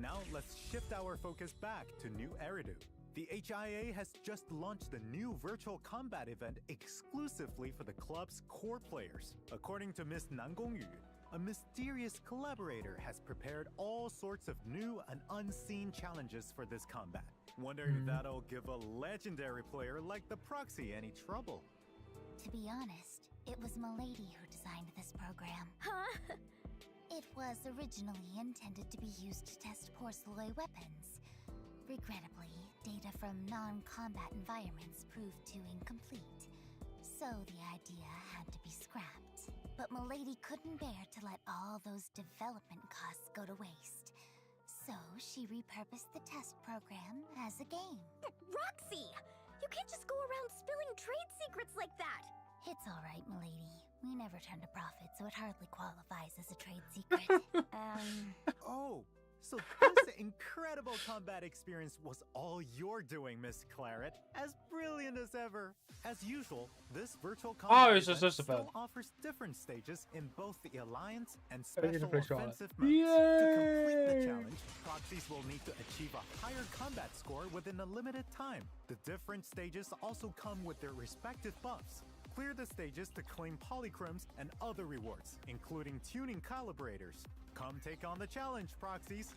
Now let's shift our focus back to New Eridu. The HIA has just launched the new virtual combat event exclusively for the club's core players. According to Miss Nan Gongyu, a mysterious collaborator has prepared all sorts of new and unseen challenges for this combat. Wondering if that'll give a legendary player like the proxy any trouble. To be honest, it was Milady who designed this program. Huh? It was originally intended to be used to test porcelain weapons. Regrettably, data from non-combat environments proved too incomplete, so the idea had to be scrapped. But Milady couldn't bear to let all those development costs go to waste. So she repurposed the test program as a game. Roxy! You can't just go around spilling trade secrets like that! It's alright, milady. We never turn a profit, so it hardly qualifies as a trade secret. Oh, so this incredible combat experience was all you're doing, Miss Claret. As brilliant as ever. As usual, this virtual combat it's just event a still fan. offers different stages in both the Alliance and I get a Special picture on it. Offensive modes. To complete the Yay! challenge, proxies will need to achieve a higher combat score within a limited time. The different stages also come with their respective buffs. Clear the stages to claim polychromes and other rewards, including tuning calibrators. Come take on the challenge, proxies!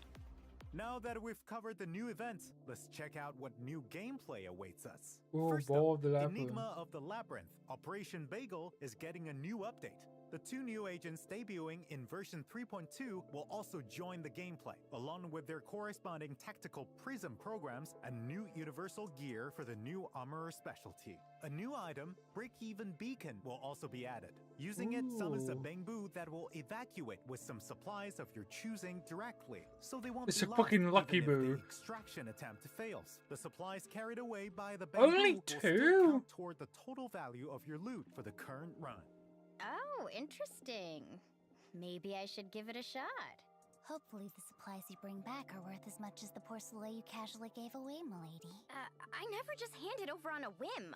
Now that we've covered the new events, let's check out what new gameplay awaits us. Ooh, First Ball up, of the Labyrinth. Enigma of the Labyrinth, Operation Bagel, is getting a new update. The two new agents debuting in version 3.2 will also join the gameplay, along with their corresponding tactical prism programs and new universal gear for the new armorer specialty. A new item, Break-Even Beacon, will also be added. Using it summons a Ooh. Bangbu that will evacuate with some supplies of your choosing directly, so they won't It's be a lost fucking lucky even if boo. the extraction attempt fails. The supplies carried away by the Bangbu Only will still two? count toward the total value of your loot for the current run. Oh, interesting. Maybe I should give it a shot. Hopefully the supplies you bring back are worth as much as the porcelain you casually gave away, milady. I never just hand it over on a whim.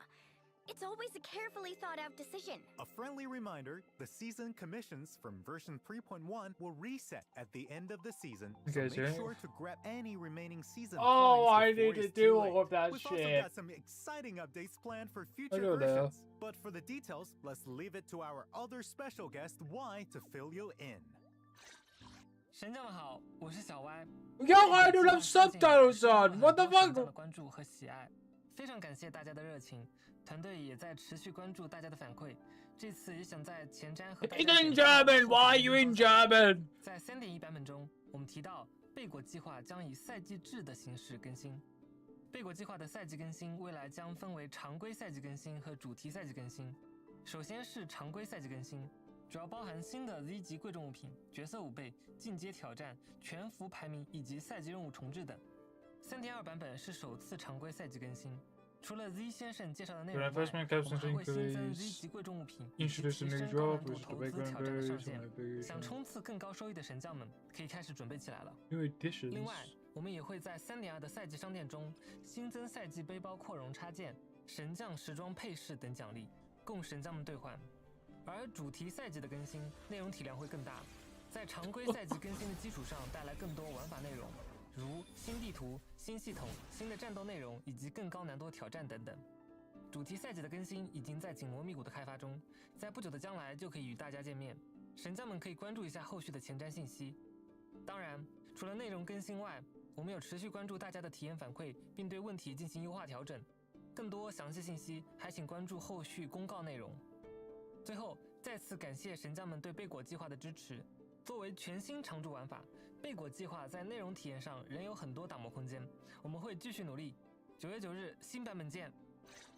It's always a carefully thought out decision. A friendly reminder, the season commissions from version 3.1 will reset at the end of the season, so Okay, make so- sure to grab any remaining season Oh, points I before need to it's do too all late. of that We've shit. also got some exciting updates planned for future don't know. versions. But for the details, let's leave it to our other special guest, Y, to fill you in. 神将们好，我是小歪。 Yo, I don't have subtitles on. What the 神将的 fuck? 关注和喜爱，非常感谢大家的热情，团队也在持续关注大家的反馈。这次也想在前瞻和大家 It's in 简单地 German. Why are you in German? 在 3.1 版本中，我们提到贝果计划将以赛季制的形式更新。贝果计划的赛季更新未来将分为常规赛季更新和主题赛季更新。首先是常规赛季更新，主要包含新的 Z 级贵重物品、角色武备、进阶挑战、全服排名以及赛季任务重置等。3.2 版本是首次常规赛季更新。除了 Z 先生介绍的内容外，我们还会新增 Z 级贵重物品以及提升高难度投资挑战的上限。想冲刺更高收益的神将们可以开始准备起来了。另外，我们也会在 3.2 的赛季商店中新增赛季背包扩容插件、神将时装配饰等奖励，供神将们兑换。而主题赛季的更新内容体量会更大，在常规赛季更新的基础上带来更多玩法内容。如新地图、新系统、新的战斗内容以及更高难度挑战等等。主题赛季的更新已经在紧锣密鼓的开发中，在不久的将来就可以与大家见面。神将们可以关注一下后续的前瞻信息。当然，除了内容更新外，我们有持续关注大家的体验反馈，并对问题进行优化调整。更多详细信息还请关注后续公告内容。最后，再次感谢神将们对贝果计划的支持。作为全新常驻玩法，贝果计划在内容体验上仍有很多打磨空间，我们会继续努力。9月9日新版本见。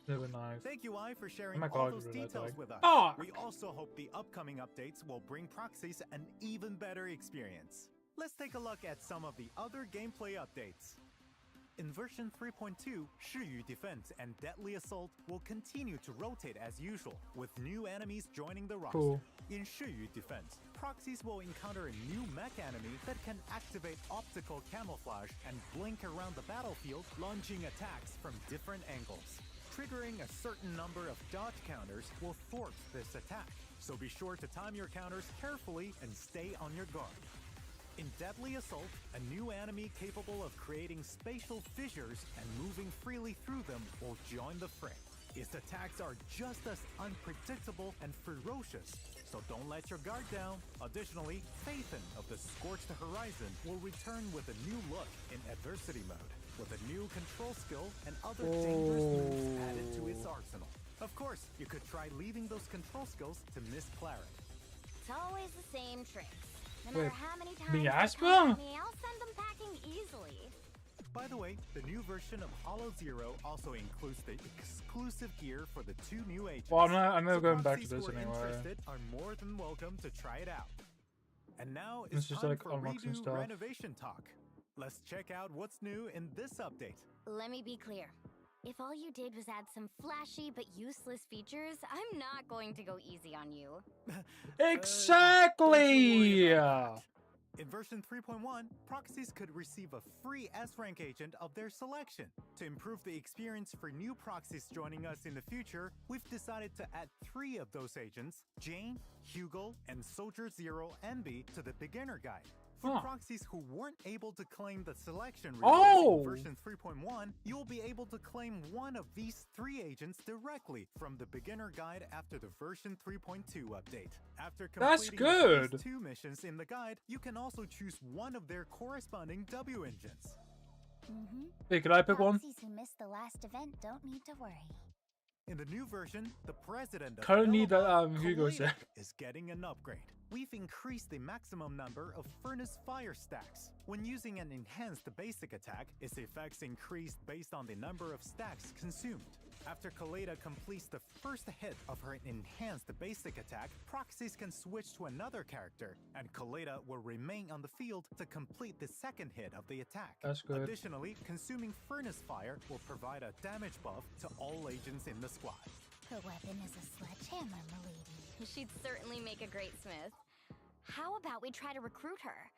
Never nice. Thank you, I, for sharing Oh my all God, those you really details like- with us. Fuck! We also hope the upcoming updates will bring proxies an even better experience. Let's take a look at some of the other gameplay updates. In version 3.2, Shiyu Defense and Deadly Assault will continue to rotate as usual, with new enemies joining the roster. Cool. In Shiyu Defense, proxies will encounter a new mech enemy that can activate optical camouflage and blink around the battlefield, launching attacks from different angles. Triggering a certain number of dodge counters will thwart this attack, so be sure to time your counters carefully and stay on your guard. In Deadly Assault, a new enemy capable of creating spatial fissures and moving freely through them will join the fray. Its attacks are just as unpredictable and ferocious, so don't let your guard down. Additionally, Phaethon of the Scorched Horizon will return with a new look in Adversity mode, with a new control skill and other dangerous moves added to its arsenal. Of course, you could try leaving those control skills to Miss Claret. It's always the same tricks. No Wait, matter how many times the they Aspa? come at me, I'll send them packing easily. By the way, the new version of Hollow Zero also includes the exclusive gear for the 2 new agents. Well, I'm never So going back to proxies this who are anyway. interested are more than welcome to try it out. And now It's it's just time like for unboxing redo stuff. renovation talk. Let's check out what's new in this update. Let me be clear. If all you did was add some flashy but useless features, I'm not going to go easy on you. Exactly. In version 3.1, proxies could receive a free S-rank agent of their selection. To improve the experience for new proxies joining us in the future, we've decided to add 3 of those agents, Jane, Hugo, and Soldier Zero Envy, to the beginner guide. For Huh. proxies who weren't able to claim the selection Oh! rewards in version 3.1, you'll be able to claim one of these 3 agents directly from the beginner guide after the version 3.2 update. After That's completing good. the first 2 missions in the guide, you can also choose one of their corresponding W engines. Hey, can I pick one? Proxies who missed the last event don't need to worry. In the new version, the president of Kinda need that, Belobot, Hugo Kaleda, said. is getting an upgrade. We've increased the maximum number of furnace fire stacks. When using an enhanced basic attack, its effects increased based on the number of stacks consumed. After Kaleda completes the first hit of her enhanced basic attack, proxies can switch to another character, and Kaleda will remain on the field to complete the second hit of the attack. That's good. Additionally, consuming furnace fire will provide a damage buff to all agents in the squad. Her weapon is a sledgehammer, milady. She'd certainly make a great smith. How about we try to recruit her?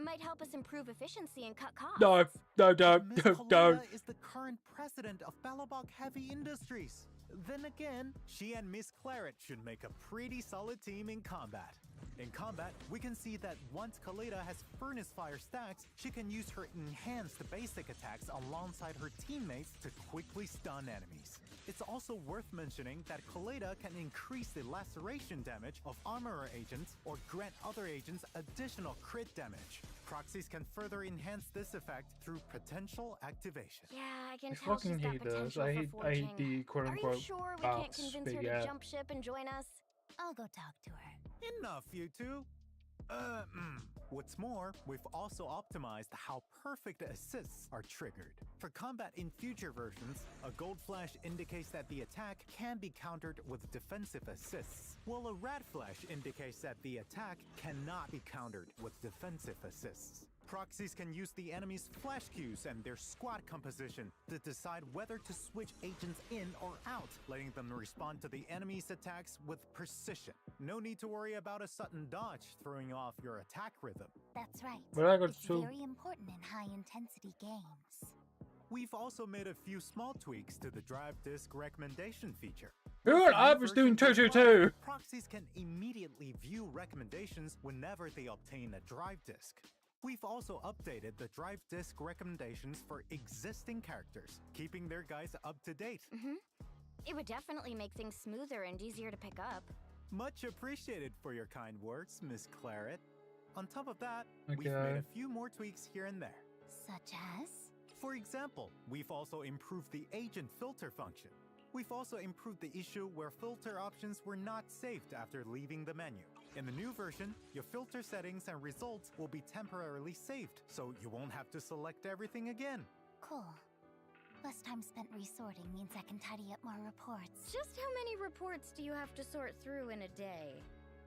Might help us improve efficiency and cut costs. No, Miss don't. Kaleda is the current president of Belobot Heavy Industries. Then again, she and Miss Claret should make a pretty solid team in combat. In combat, we can see that once Kaleda has Furnace Fire stacks, she can use her enhanced basic attacks alongside her teammates to quickly stun enemies. It's also worth mentioning that Kaleda can increase the laceration damage of armorer agents or grant other agents additional crit damage. Proxies can further enhance this effect through potential activation. Yeah, I can I tell she's fucking got hate this. potential I for hate forging. the quote Are you unquote sure we can't bots convince they her get. to jump ship and join us? I'll go talk to her. Enough, you two. What's more, we've also optimized how perfect assists are triggered. For combat in future versions, a gold flash indicates that the attack can be countered with defensive assists, while a red flash indicates that the attack cannot be countered with defensive assists. Proxies can use the enemy's flash cues and their squad composition to decide whether to switch agents in or out, letting them respond to the enemy's attacks with precision. No need to worry about a sudden dodge throwing off your attack rhythm. That's right. But I got It's two. very important in high-intensity games. We've also made a few small tweaks to the drive disk recommendation feature. Dude, I was doing 222. Proxies can immediately view recommendations whenever they obtain a drive disk. We've also updated the drive disk recommendations for existing characters, keeping their guys up to date. It would definitely make things smoother and easier to pick up. Much appreciated for your kind words, Miss Claret. On top of that, we've Okay. made a few more tweaks here and there. Such as? For example, we've also improved the agent filter function. We've also improved the issue where filter options were not saved after leaving the menu. In the new version, your filter settings and results will be temporarily saved, so you won't have to select everything again. Cool. Less time spent resorting means I can tidy up more reports. Just how many reports do you have to sort through in a day?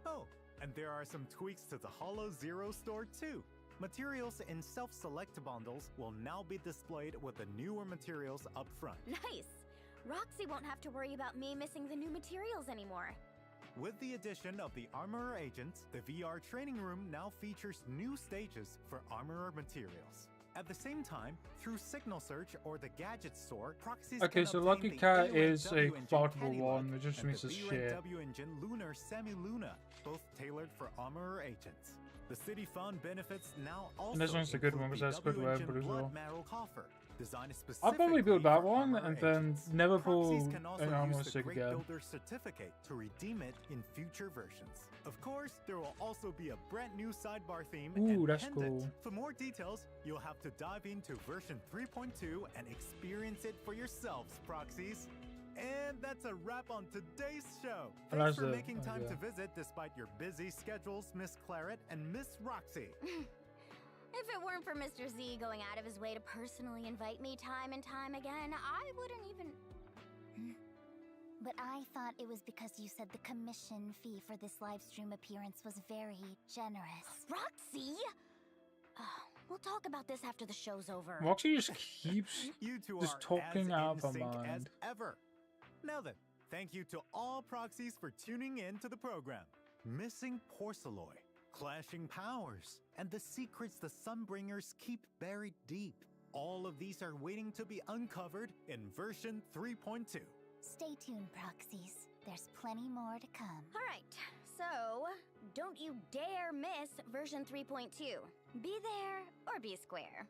Oh, and there are some tweaks to the Hollow Zero store too. Materials in self-select bundles will now be displayed with the newer materials up front. Nice! Roxy won't have to worry about me missing the new materials anymore. With the addition of the Armorer agents, the VR training room now features new stages for Armorer materials. At the same time, through Signal Search or the Gadget Store, proxies Okay, can so obtain Lucky the Cat A-Rank is a W engine quotable Caddy one, Luck which just and means the it's B-Rank shit. W engine Lunar Semi-Luna, both tailored for Armorer agents. The City Fund benefits now also And this one's a good include one, because the that's good W web, engine but as Blood well. Marrow Coffer, designed I'll specifically probably build that for one Armorer and then agents. never Proxies pull can also an use armor the stick Great again. Builder certificate to redeem it in future versions. Of course, there will also be a brand new sidebar theme Ooh, and that's pendant. cool. For more details, you'll have to dive into version 3.2 and experience it for yourselves, Proxies. And that's a wrap on today's show. And Thanks that's for it. making time Okay. to visit despite your busy schedules, Miss Claret and Miss Roxy. If it weren't for Mr. Z going out of his way to personally invite me time and time again, I wouldn't even... But I thought it was because you said the commission fee for this livestream appearance was very generous. Roxy! We'll talk about this after the show's over. Roxy just keeps You two just are talking as out in of her sync as mind. ever. Now then, thank you to all proxies for tuning in to the program. Missing Porceloy, clashing powers, and the secrets the Sunbringers keep buried deep. All of these are waiting to be uncovered in version 3.2. Stay tuned, Proxies. There's plenty more to come. Alright, so don't you dare miss version 3.2. Be there or be square.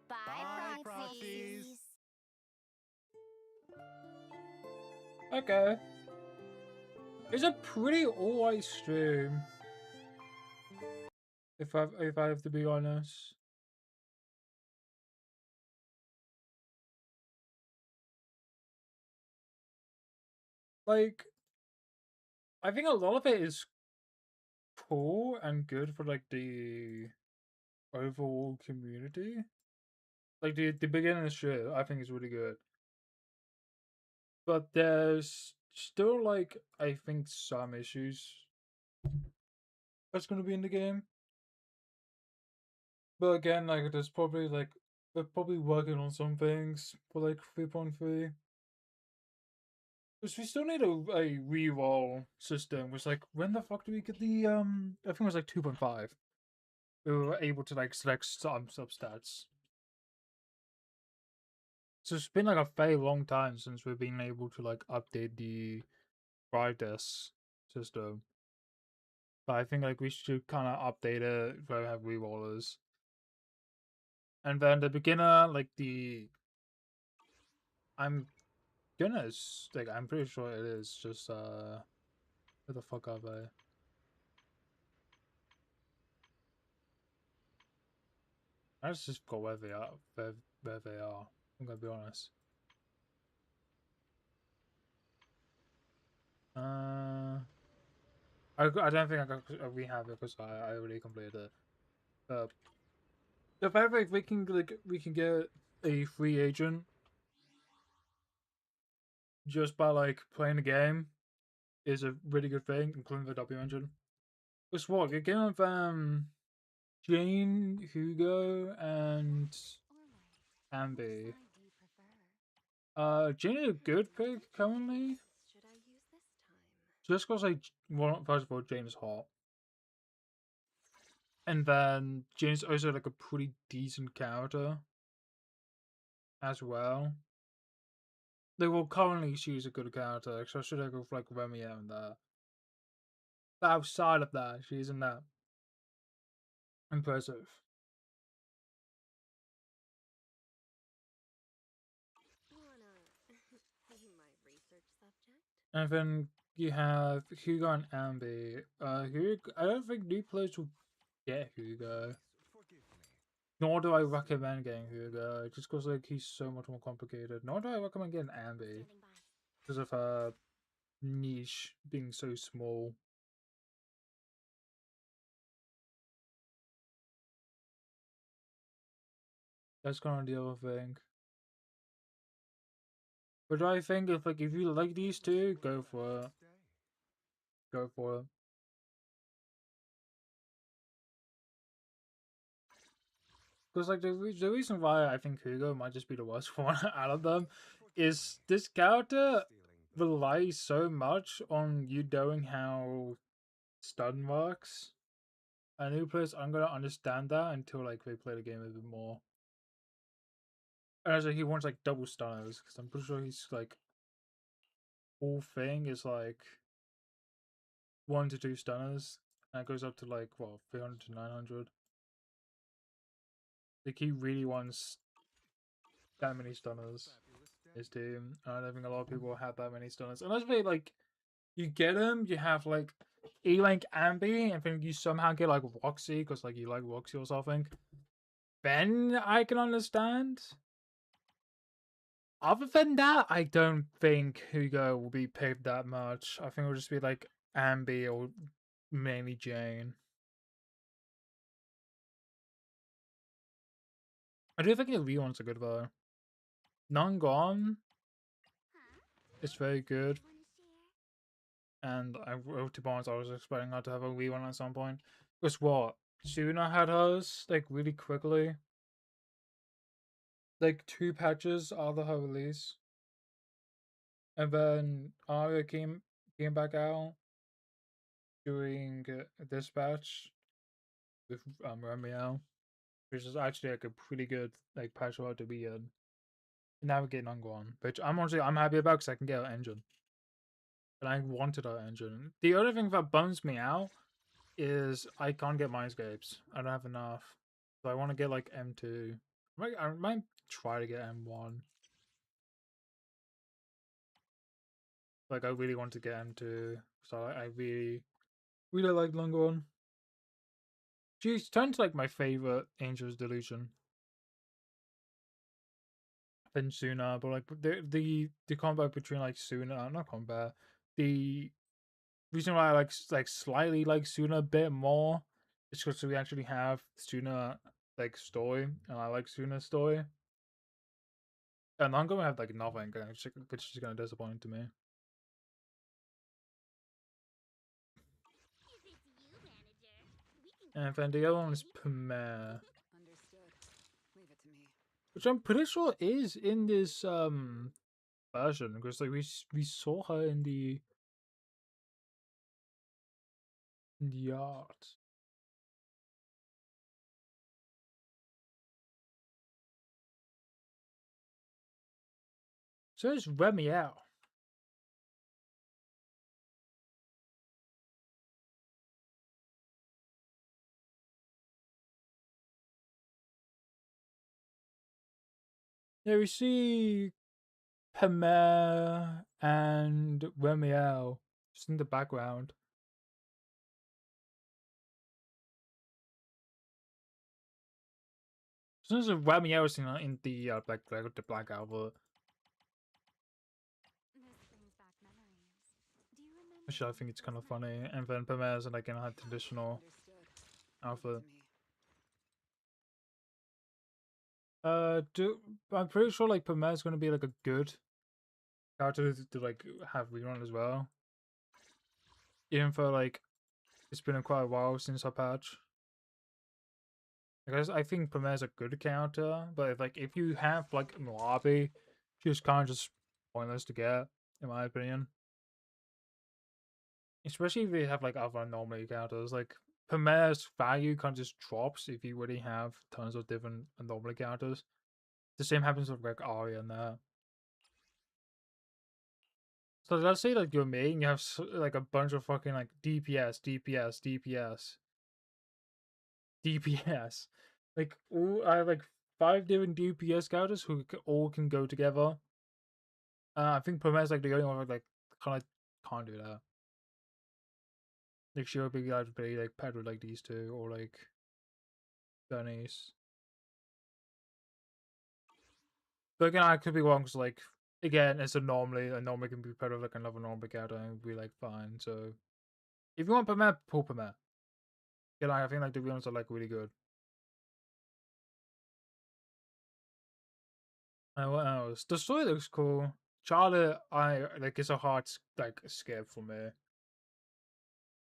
Bye, Bye, Proxies. Proxies. Okay. It's a pretty alright stream. If I have to be honest. Like, I think a lot of it is cool and good for like the overall community. Like the beginning of the show, I think is really good. But there's still like I think some issues that's gonna be in the game. But again, like there's probably like they're probably working on some things for like 3.3. Because we still need a reroll system, which like when the fuck do we get the I think it was like 2.5. We were able to like select some substats. So it's been like a very long time since we've been able to like update the brightness system. But I think like we should kind of update it if we have rerollers. And then the beginner, like I'm like I'm pretty sure it is just where the fuck are they? I just forgot where they are. Where they are. I'm gonna be honest. I don't think I can rehab it because I already completed it. The fact that we can get a free agent just by like playing the game is a really good thing, including the W engine. Guess what? You're getting with Jane, Hugo, and Ambi. Jane is a good pick currently. Just because like first of all, Jane is hot. And then Jane's also like a pretty decent character as well. Like, well, currently she's a good character, so I should go for like Romeo and that. But outside of that, she isn't that impressive. And then you have Hugo and Ambi. Hugo, I don't think new players will get Hugo. Nor do I recommend getting Hugo, just because like he's so much more complicated. Nor do I recommend getting Ambi because of her niche being so small. That's kind of the other thing. But I think if you like these two, go for it. Go for it. Because like the reason why I think Hugo might just be the worst one out of them is this character relies so much on you knowing how stun works. And new players aren't gonna understand that until like they play the game a bit more. And also he wants like double stunners because I'm pretty sure he's like whole thing is like 1 to 2 stunners. And it goes up to like what 300 to 900. Like he really wants that many stunners. His team. I don't think a lot of people have that many stunners. Unless they like you get them, you have like E-Link Ambi, and then you somehow get like Roxy because like you like Roxy or something. Then I can understand. Other than that, I don't think Hugo will be picked that much. I think it'll just be like Ambi or mainly Jane. I do think the Leon's are good though. None Gone is very good. And to be honest, I was expecting her to have a Wii one at some point. Guess what? Suna had hers like really quickly. Like 2 patches after her release. And then Arya came back out doing this patch with Romeo, which is actually like a pretty good like patch for her to be in. Navigating on Guan, which I'm happy about because I can get her engine. And I wanted her engine. The other thing that bums me out is I can't get Mindscapes. I don't have enough. So I want to get like M2. I might try to get M1. Like I really want to get M2. So I really like Longhorn. She's turned to like my favorite Angel's Delusion. Than Suna, but like the combat between like Suna, not combat, the reason why I like slightly like Suna a bit more is because we actually have Suna like story, and I like Suna's story. And I'm gonna have like nothing, which is gonna disappoint to me. And then the other one is Pamere, which I'm pretty sure is in this version because like we saw her in the art. So is Remiel. Yeah, we see Pamela and Remiel just in the background. Since Remiel is in the black outfit, which I think it's kind of funny, and then Pamela's like in her traditional outfit. I'm pretty sure like Pamela's gonna be like a good character to like have rerun as well. Even for like it's been quite a while since her patch. Because I think Pamela's a good character, but if you have like Moabi, she's kind of just pointless to get, in my opinion. Especially if you have like other anomaly characters, like Pamela's value kind of just drops if you already have tons of different anomaly characters. The same happens with like Arya and that. So let's say like you're me and you have like a bunch of fucking like DPS, DPS, DPS, DPS. Like I have like 5 different DPS characters who all can go together. I think Pamela's like the only one like kind of can't do that. Like she would be able to play like paired with like these two or like Bernice. But again, I could be wrong because like again, it's a normally can be paired with like another normal character and be like fine. So if you want Pamela, pull Pamela. Yeah, like, I think like the villains are like really good. And what else? The story looks cool. Charlotte, I like it's a hard like skip for me.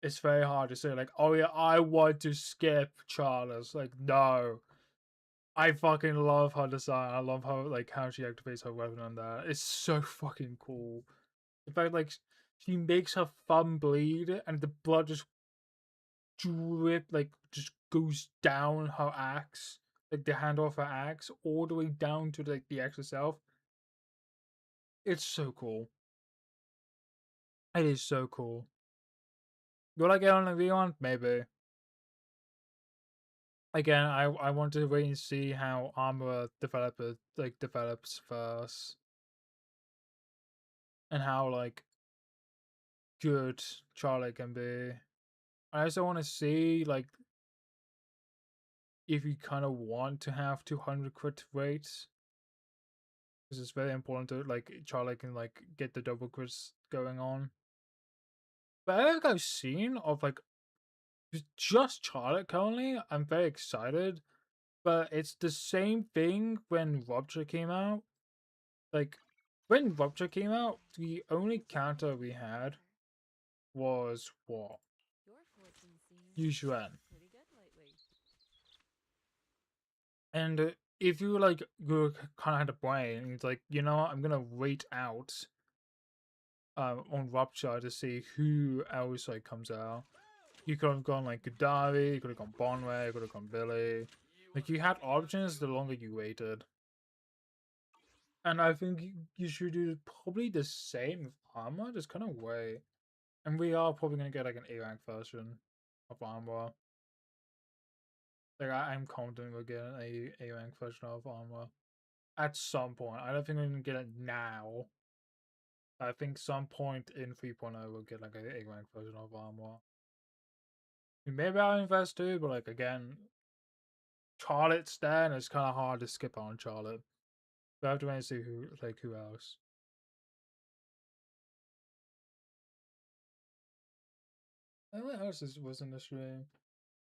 It's very hard to say like, oh yeah, I want to skip Charlotte's. Like, no. I fucking love her design. I love how she activates her weapon on that. It's so fucking cool. In fact, like she makes her thumb bleed and the blood just just goes down her axe, like the handle of her axe, all the way down to like the axe itself. It's so cool. It is so cool. Will I get on the V1? Maybe. Again, I want to wait and see how Armor developer develops first, and how like good Charlie can be. I also want to see like if you kind of want to have 200 crit rates, because it's very important to like Charlie can like get the double crits going on. But I think I've seen of like just Charlotte currently. I'm very excited, but it's the same thing when Rupture came out. Like when Rupture came out, the only counter we had was what? Yushuan. And if you like you kind of had a brain, it's like, you know what, I'm gonna wait out on Rupture to see who else like comes out. You could have gone like Gudari, you could have gone Bonway, you could have gone Billy. Like you had options the longer you waited. And I think you should do probably the same with Armor, just kind of wait. And we are probably gonna get like an A-rank version of Armor. Like I'm confident we'll get an A-rank version of Armor at some point. I don't think we're gonna get it now. I think some point in 3.0 we'll get like an A-rank version of Armor. Maybe I'll invest too, but like again, Charlotte's there, and it's kind of hard to skip on Charlotte. We have to wait and see who else. And what else was in the stream?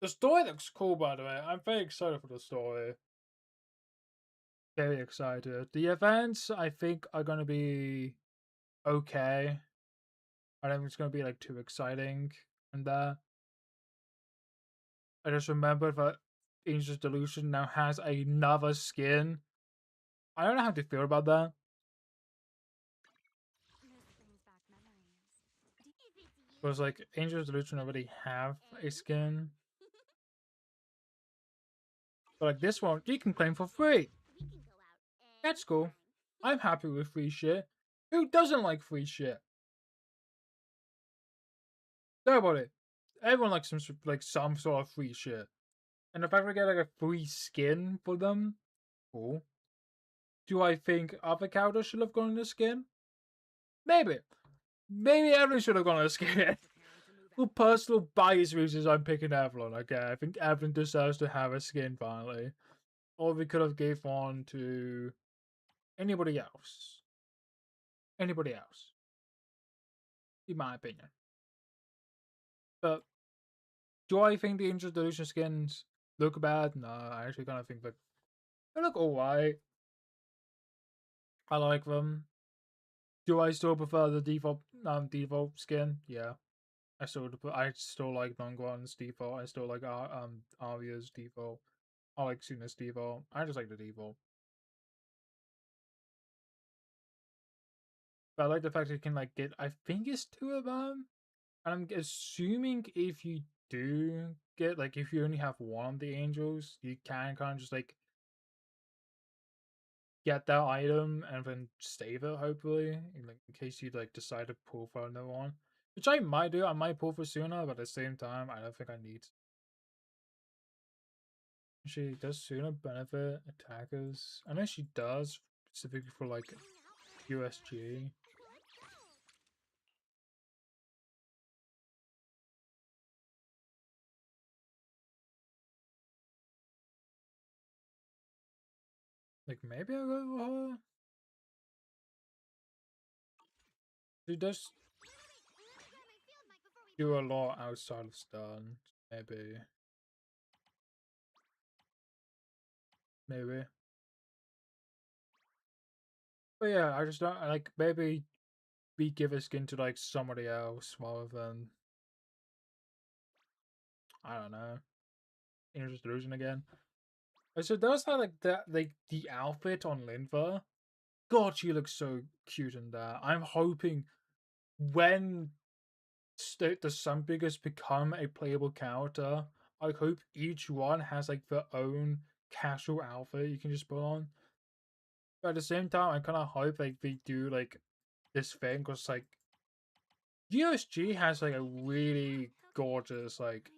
The story looks cool, by the way. I'm very excited for the story. Very excited. The events, I think, are going to be okay. I don't think it's going to be like too exciting and that. I just remembered that Angel's Delusion now has another skin. I don't know how to feel about that. Because like Angel's Delusion already have a skin. But like this one, you can claim for free. That's cool. I'm happy with free shit. Who doesn't like free shit? Think about it. Everyone likes some sort of free shit. And if I ever get like a free skin for them, cool. Do I think other characters should have gotten the skin? Maybe. Maybe Evelyn should have gotten a skin. For personal bias reasons, I'm picking Evelyn. Okay, I think Evelyn deserves to have a skin finally. Or we could have gave one to anybody else. Anybody else. In my opinion. But do I think the Angel Delusion skins look bad? No, I actually kind of think that they look alright. I like them. Do I still prefer the default skin? Yeah. I still like Nongguan's default. I still like Arya's default. I like Suna's default. I just like the default. But I like the fact that you can like get, I think it's 2 of them. And I'm assuming if you do get, like, if you only have one of the angels, you can kind of just like get that item and then save it, hopefully, in case you like decide to pull for another one. Which I might do. I might pull for Suna, but at the same time, I don't think I need. She does Suna benefit attackers? I know she does, specifically for like USG. Like maybe I'll go for her. She does do a lot outside of stun. Maybe. Maybe. But yeah, I just don't like, maybe we give a skin to like somebody else rather than, I don't know, Angel Delusion again. So does that like the outfit on Linva? God, she looks so cute in that. I'm hoping when the Sunbiggers become a playable character, I hope each one has like their own casual outfit you can just put on. But at the same time, I kind of hope like they do like this thing, because like USG has like a really gorgeous like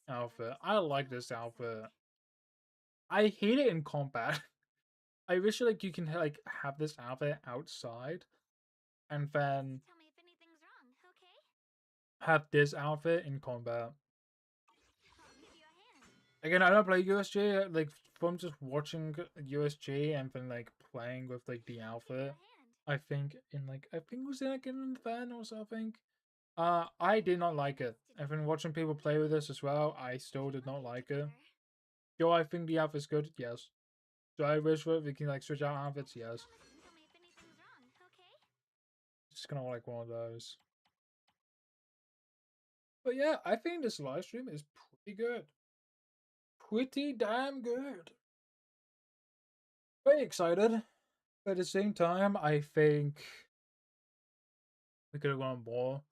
outfit. I like this outfit. I hate it in combat. I wish like you can like have this outfit outside, and then Tell me if anything's wrong, okay? have this outfit in combat. I'll give you a hand. Again, I don't play USG. Like from just watching USG and then like playing with like the outfit, I think it was in like an event or something. I did not like it. I've been watching people play with this as well. I still did not like it. Do I think the outfit's good? Yes. Do I wish we can like switch out outfits? Yes. Tell me if anything's wrong, okay? It's kind of like one of those. But yeah, I think this live stream is pretty good. Pretty damn good. Very excited. But at the same time, I think we could have gone more.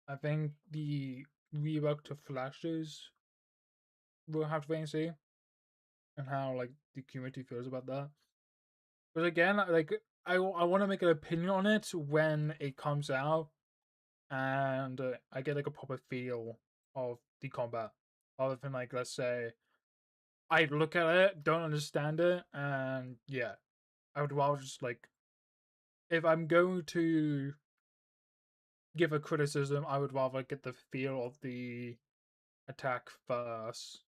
I think the rework to flashes, we'll have to wait and see, and how like the community feels about that. But again, like I want to make an opinion on it when it comes out, and I get like a proper feel of the combat, other than like, let's say I look at it, don't understand it, and yeah, I would rather just like, if I'm going to give a criticism, I would rather get the feel of the attack first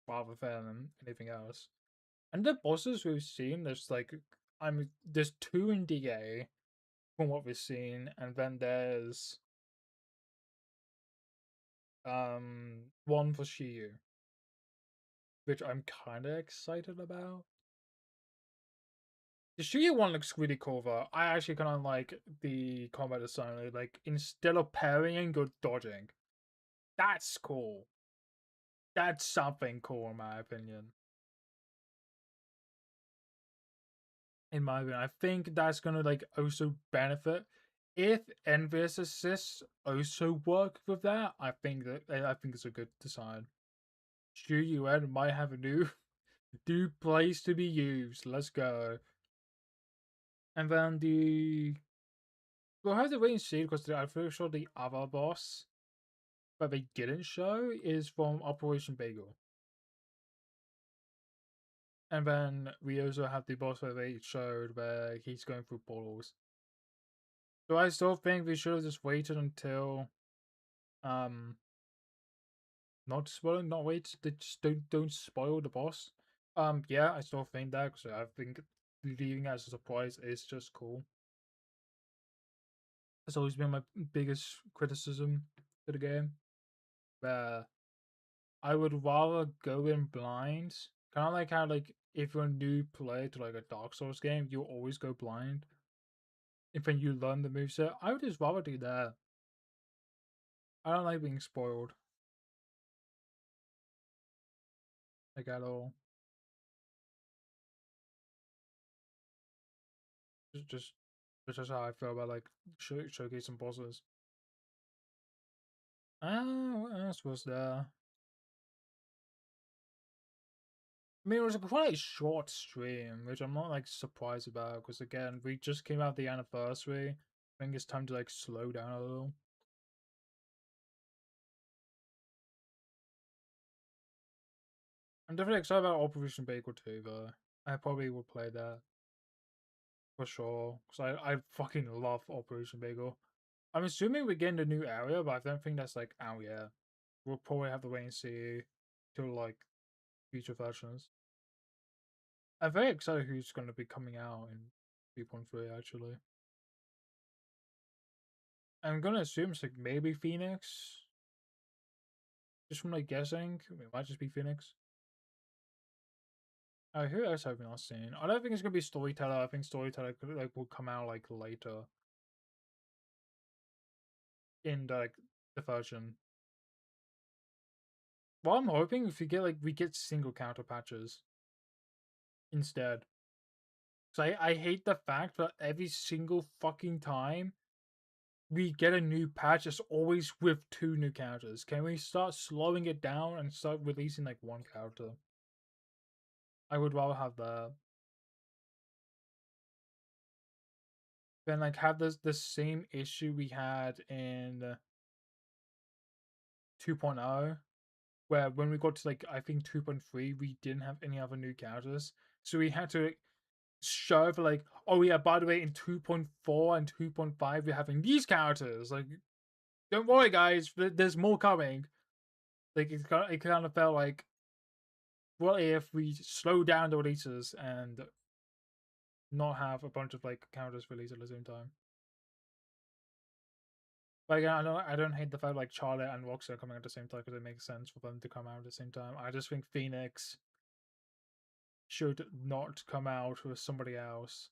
rather than anything else. And the bosses we've seen, there's 2 in DA from what we've seen, and then there's 1 for Shiyu, which I'm kinda excited about. The Shiyu one looks really cool though. I actually kinda like the combat design, like instead of parrying, you're dodging. That's cool. That's something cool in my opinion. I think that's gonna like also benefit if envious assists also work with that. I think it's a good design. Shu Yuan might have a new place to be used. Let's go. And then we'll have to wait and see because I'm pretty sure the other boss that they didn't show is from Operation Bagel. And then we also have the boss that they showed where he's going through portals. So I still think we should have just waited until not spoiling, not wait, just don't spoil the boss. Yeah, I still think that because I think leaving as a surprise is just cool. That's always been my biggest criticism to the game. Where I would rather go in blind. Kind of like how, like, if you're a new player to like a Dark Souls game, you always go blind. If when you learn the moveset, I would just rather do that. I don't like being spoiled. Like, at all. Just that's just how I feel about like showcasing bosses. What else was there? I mean, it was quite a short stream, which I'm not like surprised about because again, we just came out the anniversary. I think it's time to like slow down a little. I'm definitely excited about Operation Bagel 2 though. I probably will play that for sure because I fucking love Operation Bagel. I'm assuming we're getting a new area, but I don't think that's like out yet. We'll probably have to wait and see till like future versions. I'm very excited who's going to be coming out in 3.3 actually. I'm gonna assume it's like maybe Phoenix. Just from like guessing, it might just be Phoenix. Who else have we not seen? I don't think it's gonna be Storyteller. I think Storyteller could, like will come out like later in the version. Well, I'm hoping if we get single counter patches instead. So I hate the fact that every single fucking time we get a new patch, it's always with 2 new counters. Can we start slowing it down and start releasing like 1 counter? I would rather have that than like have the same issue we had in 2.0, where when we got to like I think 2.3, we didn't have any other new counters, so we had to show for like, oh yeah, by the way, in 2.4 and 2.5 we're having these characters. Like, don't worry guys, there's more coming. Like it kind of felt like, what if we slow down the releases and not have a bunch of like characters released at the same time. But again, I don't hate the fact like Charlotte and Roxy are coming at the same time because it makes sense for them to come out at the same time. I just think Phoenix should not come out with somebody else.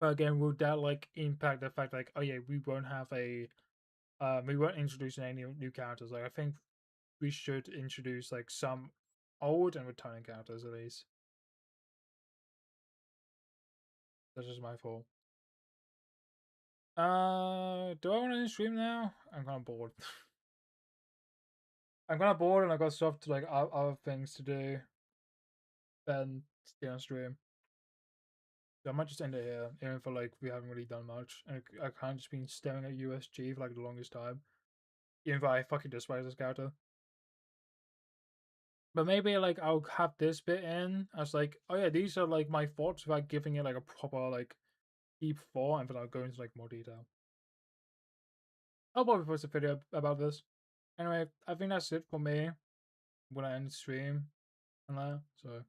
But again, will that like impact the fact like, oh yeah, we won't have a we won't introduce any new characters. Like I think we should introduce like some old and returning characters at least. That's just my fault. Do I want to stream now? I'm kind of bored. I'm kind of bored and I got stuff to like other things to do than stay on stream. So I might just end it here, even for like we haven't really done much. And I kind of just been staring at USG for like the longest time. Even though I fucking despise this character. But maybe like I'll have this bit in as like, oh yeah, these are like my thoughts without giving it like a proper like deep thought, and then I'll go into like more detail. I'll probably post a video about this. Anyway, I think that's it for me. I'm gonna end the stream and that, so